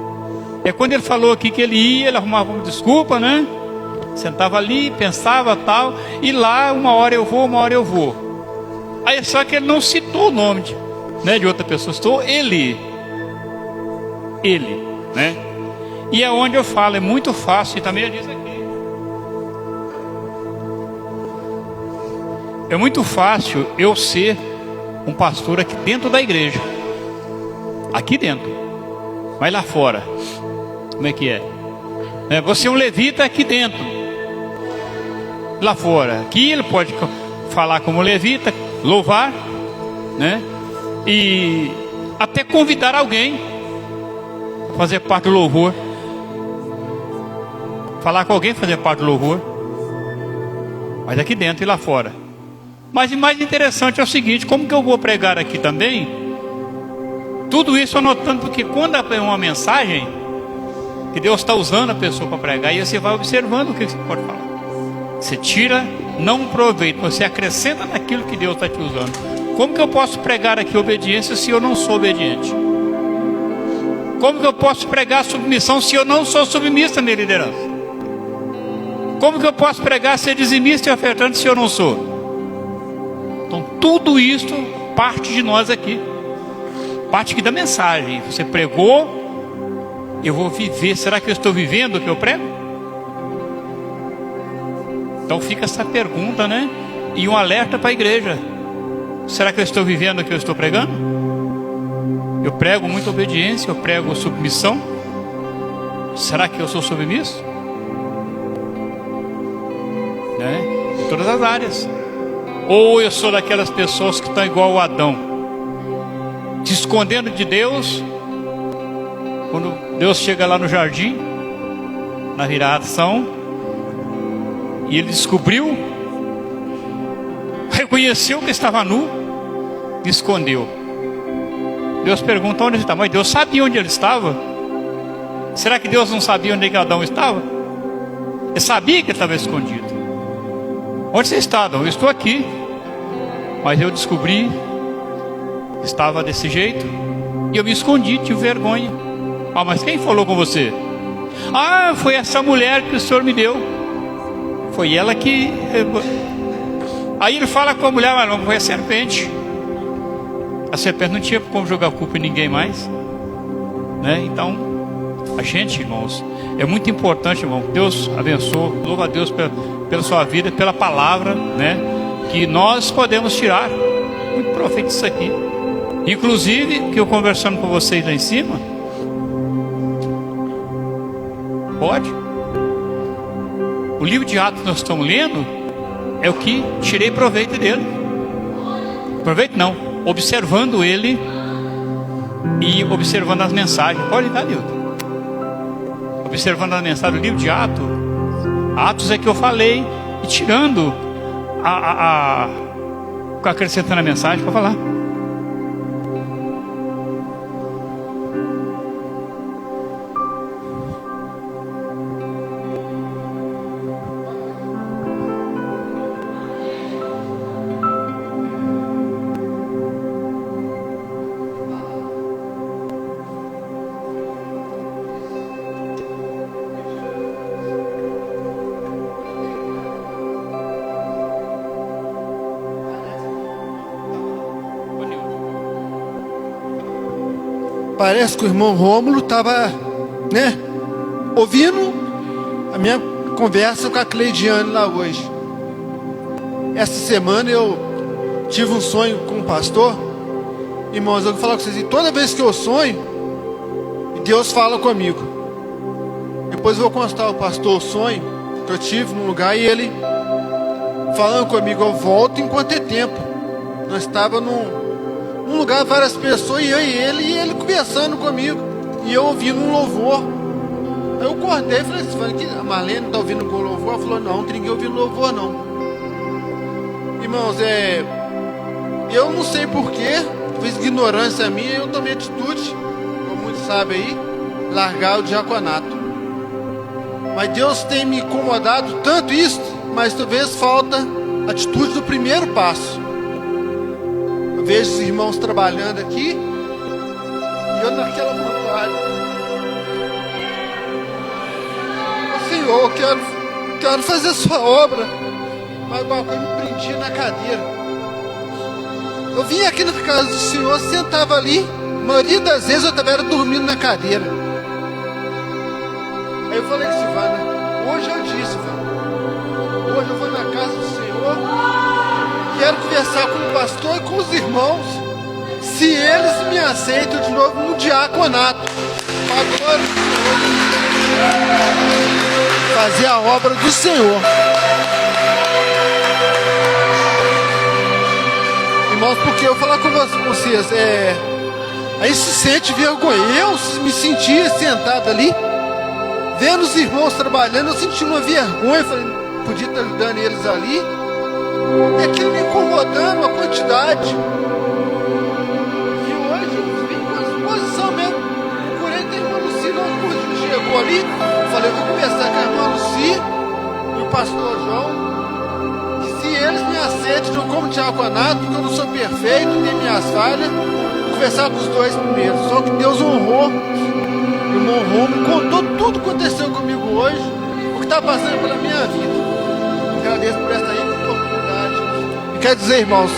É quando ele falou aqui que ele ia, ele arrumava uma desculpa, né? Sentava ali, pensava tal, e lá 1 hora eu vou, 1 hora eu vou. Aí só que ele não citou o nome de outra pessoa, citou ele, né? E é onde eu falo, é muito fácil, e também ele diz aqui, é muito fácil eu ser um pastor aqui dentro da igreja, aqui dentro, mas lá fora, como é que é? Você é um levita aqui dentro, lá fora, aqui ele pode falar como levita, louvar, né? E até convidar alguém a fazer parte do louvor, falar com alguém, fazer parte do louvor, mas aqui dentro e lá fora. Mas o mais interessante é o seguinte, como que eu vou pregar aqui também? Tudo isso anotando, porque quando é uma mensagem que Deus está usando a pessoa para pregar, e você vai observando o que você pode falar. Você tira, não proveito, você acrescenta naquilo que Deus está te usando. Como que eu posso pregar aqui obediência se eu não sou obediente? Como que eu posso pregar submissão se eu não sou submisso à minha liderança? Como que eu posso pregar ser dizimista e ofertante se eu não sou? Então tudo isso parte de nós aqui. parte aqui da mensagem. Você pregou, eu vou viver. Será que eu estou vivendo o que eu prego? Então fica essa pergunta, né? E um alerta para a igreja. Será que eu estou vivendo o que eu estou pregando? Eu prego muita obediência, eu prego submissão. Será que eu sou submisso? Né? Em todas as áreas. Ou eu sou daquelas pessoas que estão igual o Adão, se escondendo de Deus. Quando Deus chega lá no jardim, na viração, e ele descobriu, reconheceu que estava nu, e escondeu. Deus pergunta onde ele está, mas Deus sabia onde ele estava. Será que Deus não sabia onde Adão estava? Ele sabia que ele estava escondido. Onde você está, Adão? Eu estou aqui, mas eu descobri, estava desse jeito, e eu me escondi, tive vergonha. Ah, mas quem falou com você? Ah, foi essa mulher que o Senhor me deu. Foi ela que... Aí ele fala com a mulher, mas não, foi a serpente. A serpente não tinha como jogar culpa em ninguém mais, né? Então, a gente, irmãos, é muito importante, irmão. Deus abençoe, louva a Deus pela sua vida, pela palavra, né? Que nós podemos tirar. Muito proveito disso aqui. Inclusive, que eu conversando com vocês lá em cima, pode. O livro de Atos que nós estamos lendo é o que tirei proveito dele. Proveito não, observando ele e observando as mensagens. Pode dar, Nilton. Observando as mensagens do livro de Atos. Atos é que eu falei, e tirando acrescentando a mensagem para falar. Parece que o irmão Rômulo estava, né, ouvindo a minha conversa com a Cleidiane lá hoje. Essa semana eu tive um sonho com um pastor. Irmãos, eu vou falar com vocês, e toda vez que eu sonho, Deus fala comigo. Depois eu vou constar ao pastor o sonho que eu tive num lugar, e ele falando comigo, eu volto enquanto é tempo. Nós estávamos num lugar, várias pessoas, e eu e ele conversando comigo, e eu ouvindo um louvor. Aí eu acordei e falei assim, a Marlene está ouvindo com louvor? Ela falou, não, não tem ninguém ouvindo louvor não. Irmãos, eu não sei porquê, fiz ignorância minha, eu tomei atitude, como muitos sabem aí, largar o diaconato. Mas Deus tem me incomodado tanto isso, mas talvez falta atitude do primeiro passo. Eu vejo os irmãos trabalhando aqui, e eu naquela vontade, Senhor, eu quero fazer a sua obra, mas eu me prendi na cadeira. Eu vim aqui na casa do Senhor, sentava ali, a maioria das vezes eu estava dormindo na cadeira. Aí eu falei, Silvana, hoje eu disse, hoje eu vou na casa do Senhor, quero conversar com o pastor e com os irmãos, se eles me aceitam de novo no diaconato, agora fazer a obra do Senhor. Irmãos, porque eu falar com vocês, a gente se sente vergonha. Eu me sentia sentado ali, vendo os irmãos trabalhando, eu senti uma vergonha, falei, podia estar ajudando eles ali, e aquilo me incomodando, a quantidade. E hoje eu vim com a disposição mesmo, procurei ter a irmã Luci, não chegou ali, falei, vou conversar com a irmã Luci e o pastor João, e se eles me aceitam, eu como diaconato, porque eu não sou perfeito, tenho minhas falhas, conversar com os dois primeiro. Só que Deus honrou o irmão Romulo, contou tudo que aconteceu comigo hoje, o que está passando pela minha vida. Agradeço por essa oportunidade. E quero dizer, irmãos,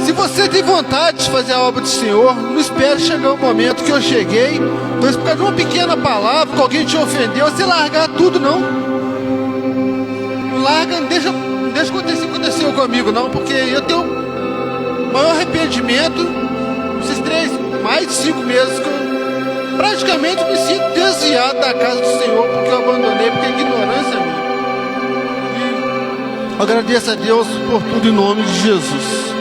Se você tem vontade de fazer a obra do Senhor, não espere chegar o momento que eu cheguei, mas por causa de uma pequena palavra, que alguém te ofendeu, você largar tudo, não. Não larga, não deixa acontecer o que aconteceu comigo, não, porque eu tenho maior arrependimento esses mais de 5 meses que eu praticamente me sinto desviado da casa do Senhor, porque eu abandonei, porque é ignorância minha. E agradeço a Deus por tudo em nome de Jesus.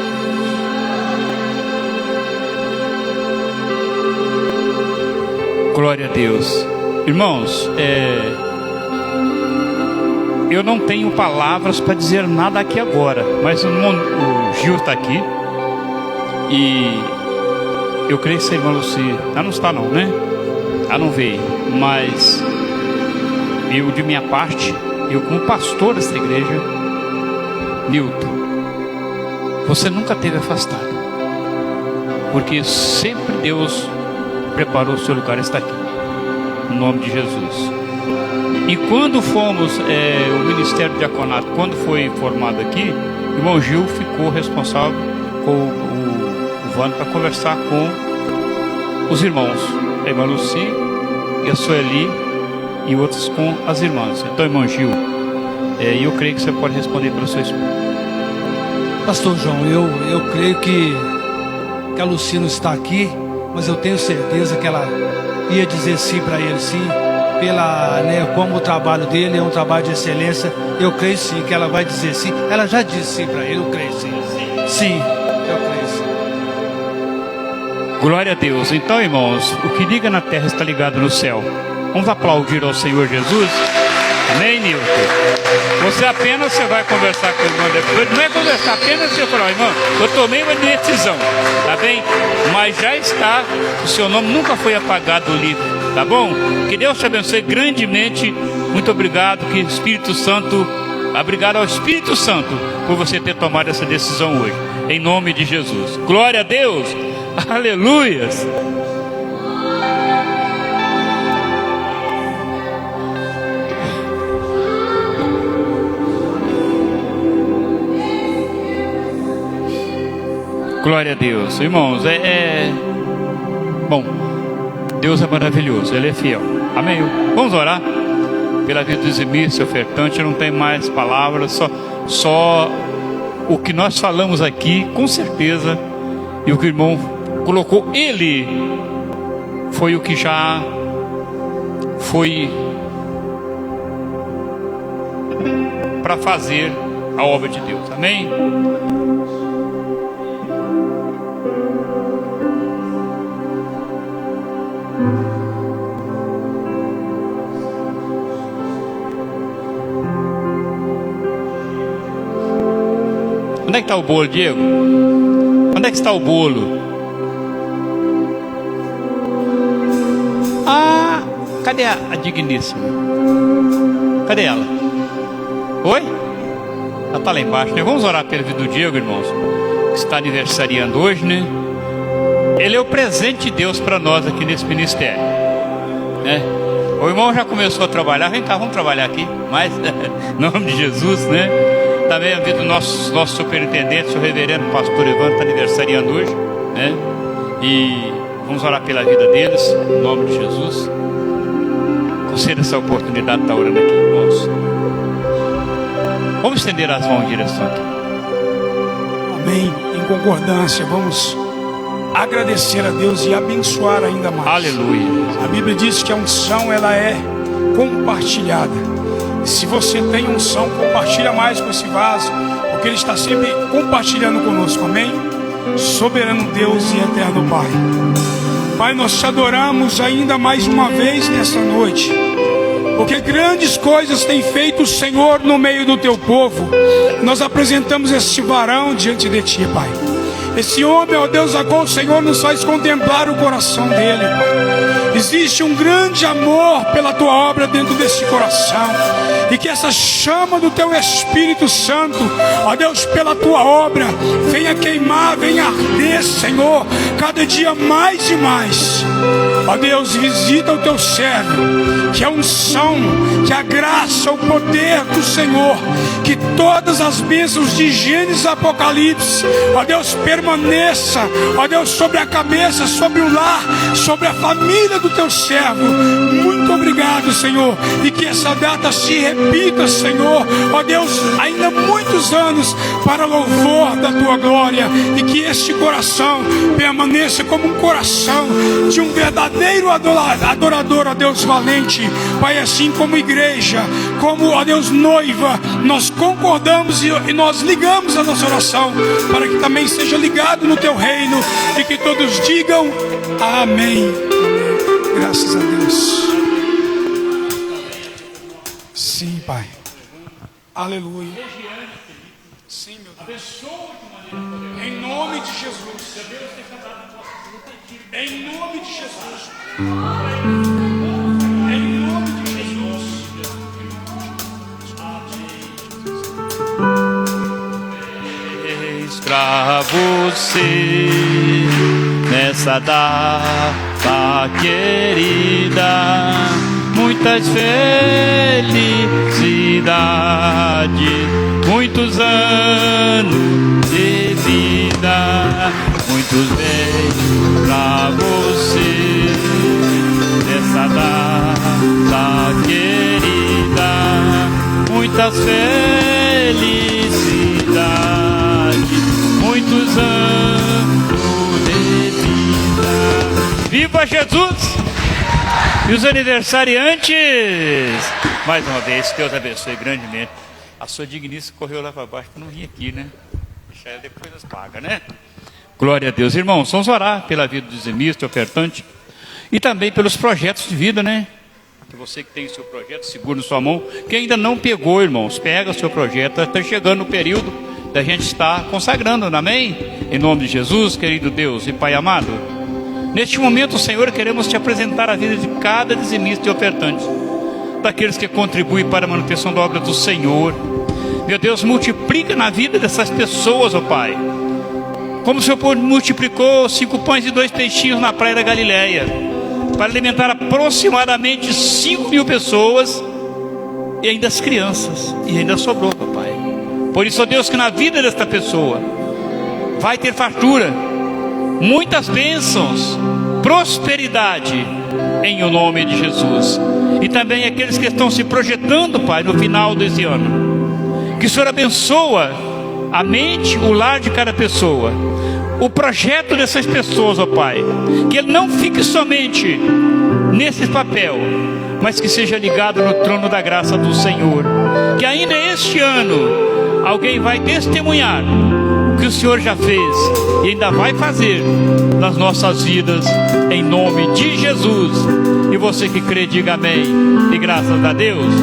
Glória a Deus. Irmãos, eu não tenho palavras para dizer nada aqui agora, mas o Gil está aqui e eu creio que a irmã Lucy, ela não está não, né? Ela não veio, mas eu, de minha parte, eu como pastor dessa igreja, Nilton, você nunca esteve afastado, porque sempre Deus preparou o seu lugar, está aqui, no nome de Jesus. E quando fomos, o Ministério do Diaconato, quando foi formado aqui, o irmão Gil ficou responsável com o Vano para conversar com os irmãos, a irmã Lucy e a Sueli e outros com as irmãs. Então, irmão Gil, eu creio que você pode responder pela sua esposa. Pastor João, eu creio que a Lucy não está aqui, mas eu tenho certeza que ela ia dizer sim para ele, sim, como o trabalho dele é um trabalho de excelência. Eu creio sim que ela vai dizer sim. Ela já disse sim para ele, eu creio sim. Sim, eu creio sim. Glória a Deus. Então, irmãos, o que liga na terra está ligado no céu. Vamos aplaudir ao Senhor Jesus. Amém, Nilton? Você vai conversar com o irmão depois. Não é conversar, apenas você falar, irmão, eu tomei uma decisão, tá bem? Mas já está, o seu nome nunca foi apagado do livro, tá bom? Que Deus te abençoe grandemente. Muito obrigado, que Espírito Santo, obrigado ao Espírito Santo por você ter tomado essa decisão hoje, em nome de Jesus. Glória a Deus, aleluias. Glória a Deus. Irmãos, bom, Deus é maravilhoso, Ele é fiel. Amém? Vamos orar pela vida do dizimista, ofertante. Não tem mais palavras, só o que nós falamos aqui, com certeza, e o que o irmão colocou, ele foi o que já foi para fazer a obra de Deus. Amém? Onde é que está o bolo, Diego? Onde é que está o bolo? Ah, cadê a digníssima? Cadê ela? Oi? Ela está lá embaixo, né? Vamos orar pela vida do Diego, irmãos, que está aniversariando hoje, né? Ele é o presente de Deus para nós aqui nesse ministério, né? O irmão já começou a trabalhar. Vem cá, vamos trabalhar aqui. Mas, em nome de Jesus, né? Também a vida do nosso superintendente, o reverendo pastor Evandro, está aniversariando hoje, né? E vamos orar pela vida deles, em nome de Jesus. Conceda essa oportunidade de estar orando aqui, irmãos. Vamos estender as mãos em direção aqui. Amém. Em concordância, vamos agradecer a Deus e abençoar ainda mais. Aleluia. A Bíblia diz que a unção, ela é compartilhada. Se você tem unção, compartilha mais com esse vaso, porque Ele está sempre compartilhando conosco. Amém? Soberano Deus e eterno Pai, Pai, nós te adoramos ainda mais uma vez nessa noite, porque grandes coisas tem feito o Senhor no meio do teu povo. Nós apresentamos este varão diante de ti, Pai. Esse homem, ó Deus, a qual o Senhor nos faz contemplar o coração dele, Pai. Existe um grande amor pela tua obra dentro desse coração, e que essa chama do teu Espírito Santo, ó Deus, pela tua obra, venha queimar, venha arder, Senhor, cada dia mais e mais. Ó Deus, visita o teu servo, que a unção, que a graça, o poder do Senhor, que todas as bênçãos de Gênesis e Apocalipse, ó Deus, permaneçam permaneça, ó Deus, sobre a cabeça, sobre o lar, sobre a família do teu servo. Muito obrigado, Senhor, e que essa data se repita, Senhor, ó Deus, ainda muitos anos para louvor da tua glória, e que este coração permaneça como um coração de um verdadeiro adorador, ó Deus valente. Pai, assim como igreja, como, ó Deus, noiva, nós concordamos e nós ligamos a nossa oração para que também seja ligado no teu reino, e que todos digam amém. Graças a Deus. Sim, Pai. Aleluia. Sim, meu Deus. Em nome de Jesus. Em nome de Jesus. Em nome de Jesus. Eis pra você nessa data querida muitas felicidades, muitos anos de vida, muitos bens pra você nessa data querida, muitas felicidades, muitos anos de vida. Viva Jesus! E os aniversariantes, mais uma vez, Deus abençoe grandemente. A sua digníssima correu lá para baixo para não vir aqui, né? Deixa ela depois as paga, né? Glória a Deus. Irmãos, vamos orar pela vida do dizimista, ofertante, e também pelos projetos de vida, né? Que você que tem o seu projeto, segura na sua mão. Quem ainda não pegou, irmãos, pega o seu projeto. Está chegando o período da gente estar consagrando, amém? Em nome de Jesus, querido Deus e Pai amado. Neste momento, Senhor, queremos te apresentar a vida de cada dizimista e ofertante, daqueles que contribuem para a manutenção da obra do Senhor. Meu Deus, multiplica na vida dessas pessoas, ó Pai, como o Senhor multiplicou 5 pães e 2 peixinhos na praia da Galileia, para alimentar aproximadamente 5.000 pessoas, e ainda as crianças, e ainda sobrou, papai. Por isso, ó Deus, que na vida desta pessoa vai ter fartura, muitas bênçãos, prosperidade, em o nome de Jesus. E também aqueles que estão se projetando, Pai, no final desse ano, que o Senhor abençoa a mente, o lar de cada pessoa, o projeto dessas pessoas, ó Pai, que ele não fique somente nesse papel, mas que seja ligado no trono da graça do Senhor, que ainda este ano alguém vai testemunhar o que o Senhor já fez e ainda vai fazer nas nossas vidas, em nome de Jesus. E você que crê, diga amém, e graças a Deus.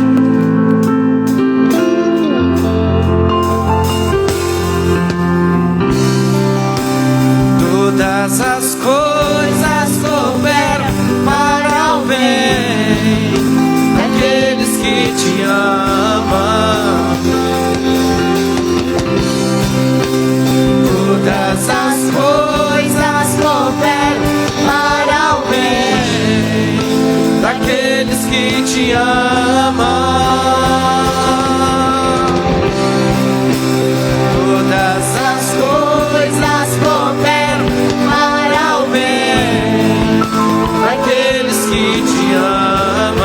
Todas as coisas cooperam para o bem daqueles que te amam. Todas as coisas cooperam para o bem daqueles que te amam. Todas as coisas cooperam para o bem daqueles que te amam,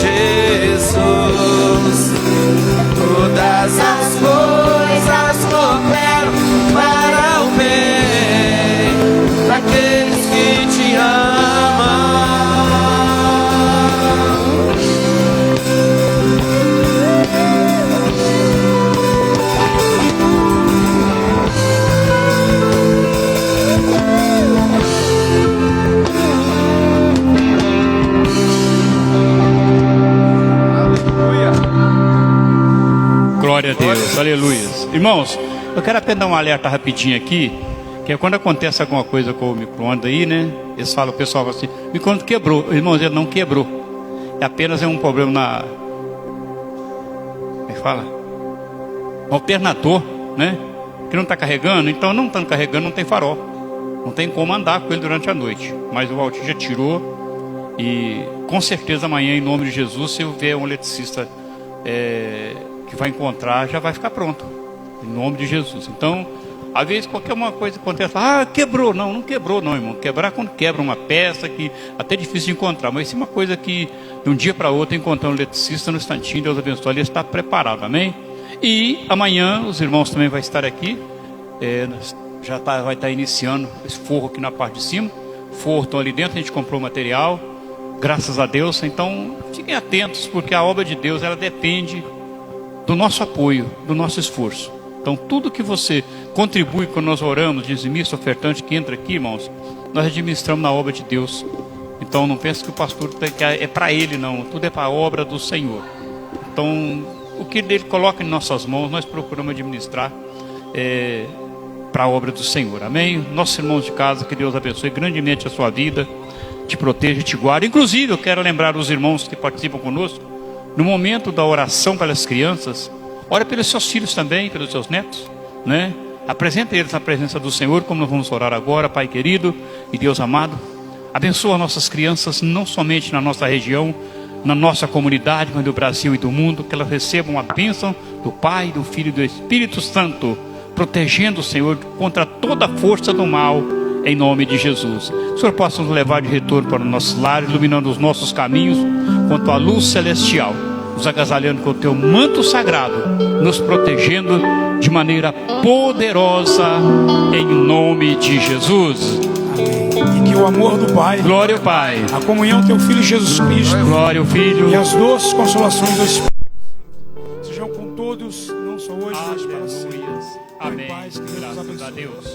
Jesus. Todas as coisas cooperam para o bem daqueles que te amam. Glória a Deus, aleluia. Irmãos, eu quero apenas dar um alerta rapidinho aqui, que é quando acontece alguma coisa com o micro-ondas aí, né? Eles falam, o pessoal fala assim, o micro-ondas quebrou. Irmãos, ele não quebrou. É apenas um problema na... Como é que fala? Um alternador, né? Que não está carregando, então não estando carregando, não tem farol. Não tem como andar com ele durante a noite. Mas o Valtir já tirou e com certeza amanhã, em nome de Jesus, se eu ver um eletricista que vai encontrar, já vai ficar pronto. Em nome de Jesus. Então, Às vezes qualquer uma coisa acontece, quebrou. Não quebrou não, irmão. Quebrar quando quebra uma peça que até é difícil de encontrar. Mas isso é uma coisa que de um dia para outro, encontrando um eletricista no instantinho, Deus abençoe, ele está preparado, amém? E amanhã os irmãos também vão estar aqui. Vai estar iniciando esse forro aqui na parte de cima. Forro estão ali dentro, a gente comprou o material, graças a Deus. Então fiquem atentos, porque a obra de Deus, ela depende do nosso apoio, do nosso esforço. Então tudo que você contribui quando nós oramos, dizimista, ofertante que entra aqui, irmãos, nós administramos na obra de Deus. Então não pense que o pastor é para ele, não. Tudo é para a obra do Senhor. Então o que ele coloca em nossas mãos, nós procuramos administrar para a obra do Senhor, amém? Nossos irmãos de casa, que Deus abençoe grandemente a sua vida, te proteja, te guarde. Inclusive eu quero lembrar os irmãos que participam conosco, no momento da oração pelas crianças, ora pelos seus filhos também, pelos seus netos, né? Apresenta eles na presença do Senhor, como nós vamos orar agora. Pai querido e Deus amado, abençoa nossas crianças, não somente na nossa região, na nossa comunidade, mas do Brasil e do mundo, que elas recebam a bênção do Pai, do Filho e do Espírito Santo, protegendo o Senhor contra toda a força do mal, em nome de Jesus. O Senhor possa nos levar de retorno para o nosso lar, iluminando os nossos caminhos quanto à luz celestial, nos agasalhando com o teu manto sagrado, nos protegendo de maneira poderosa, em nome de Jesus. Amém. E que o amor do Pai, glória ao Pai, a comunhão do teu Filho Jesus Cristo, glória ao Filho, e as doces consolações do Espírito sejam com todos, não só hoje, mas para sempre. Amém. Paz, que Deus Graças abençoe. a Deus.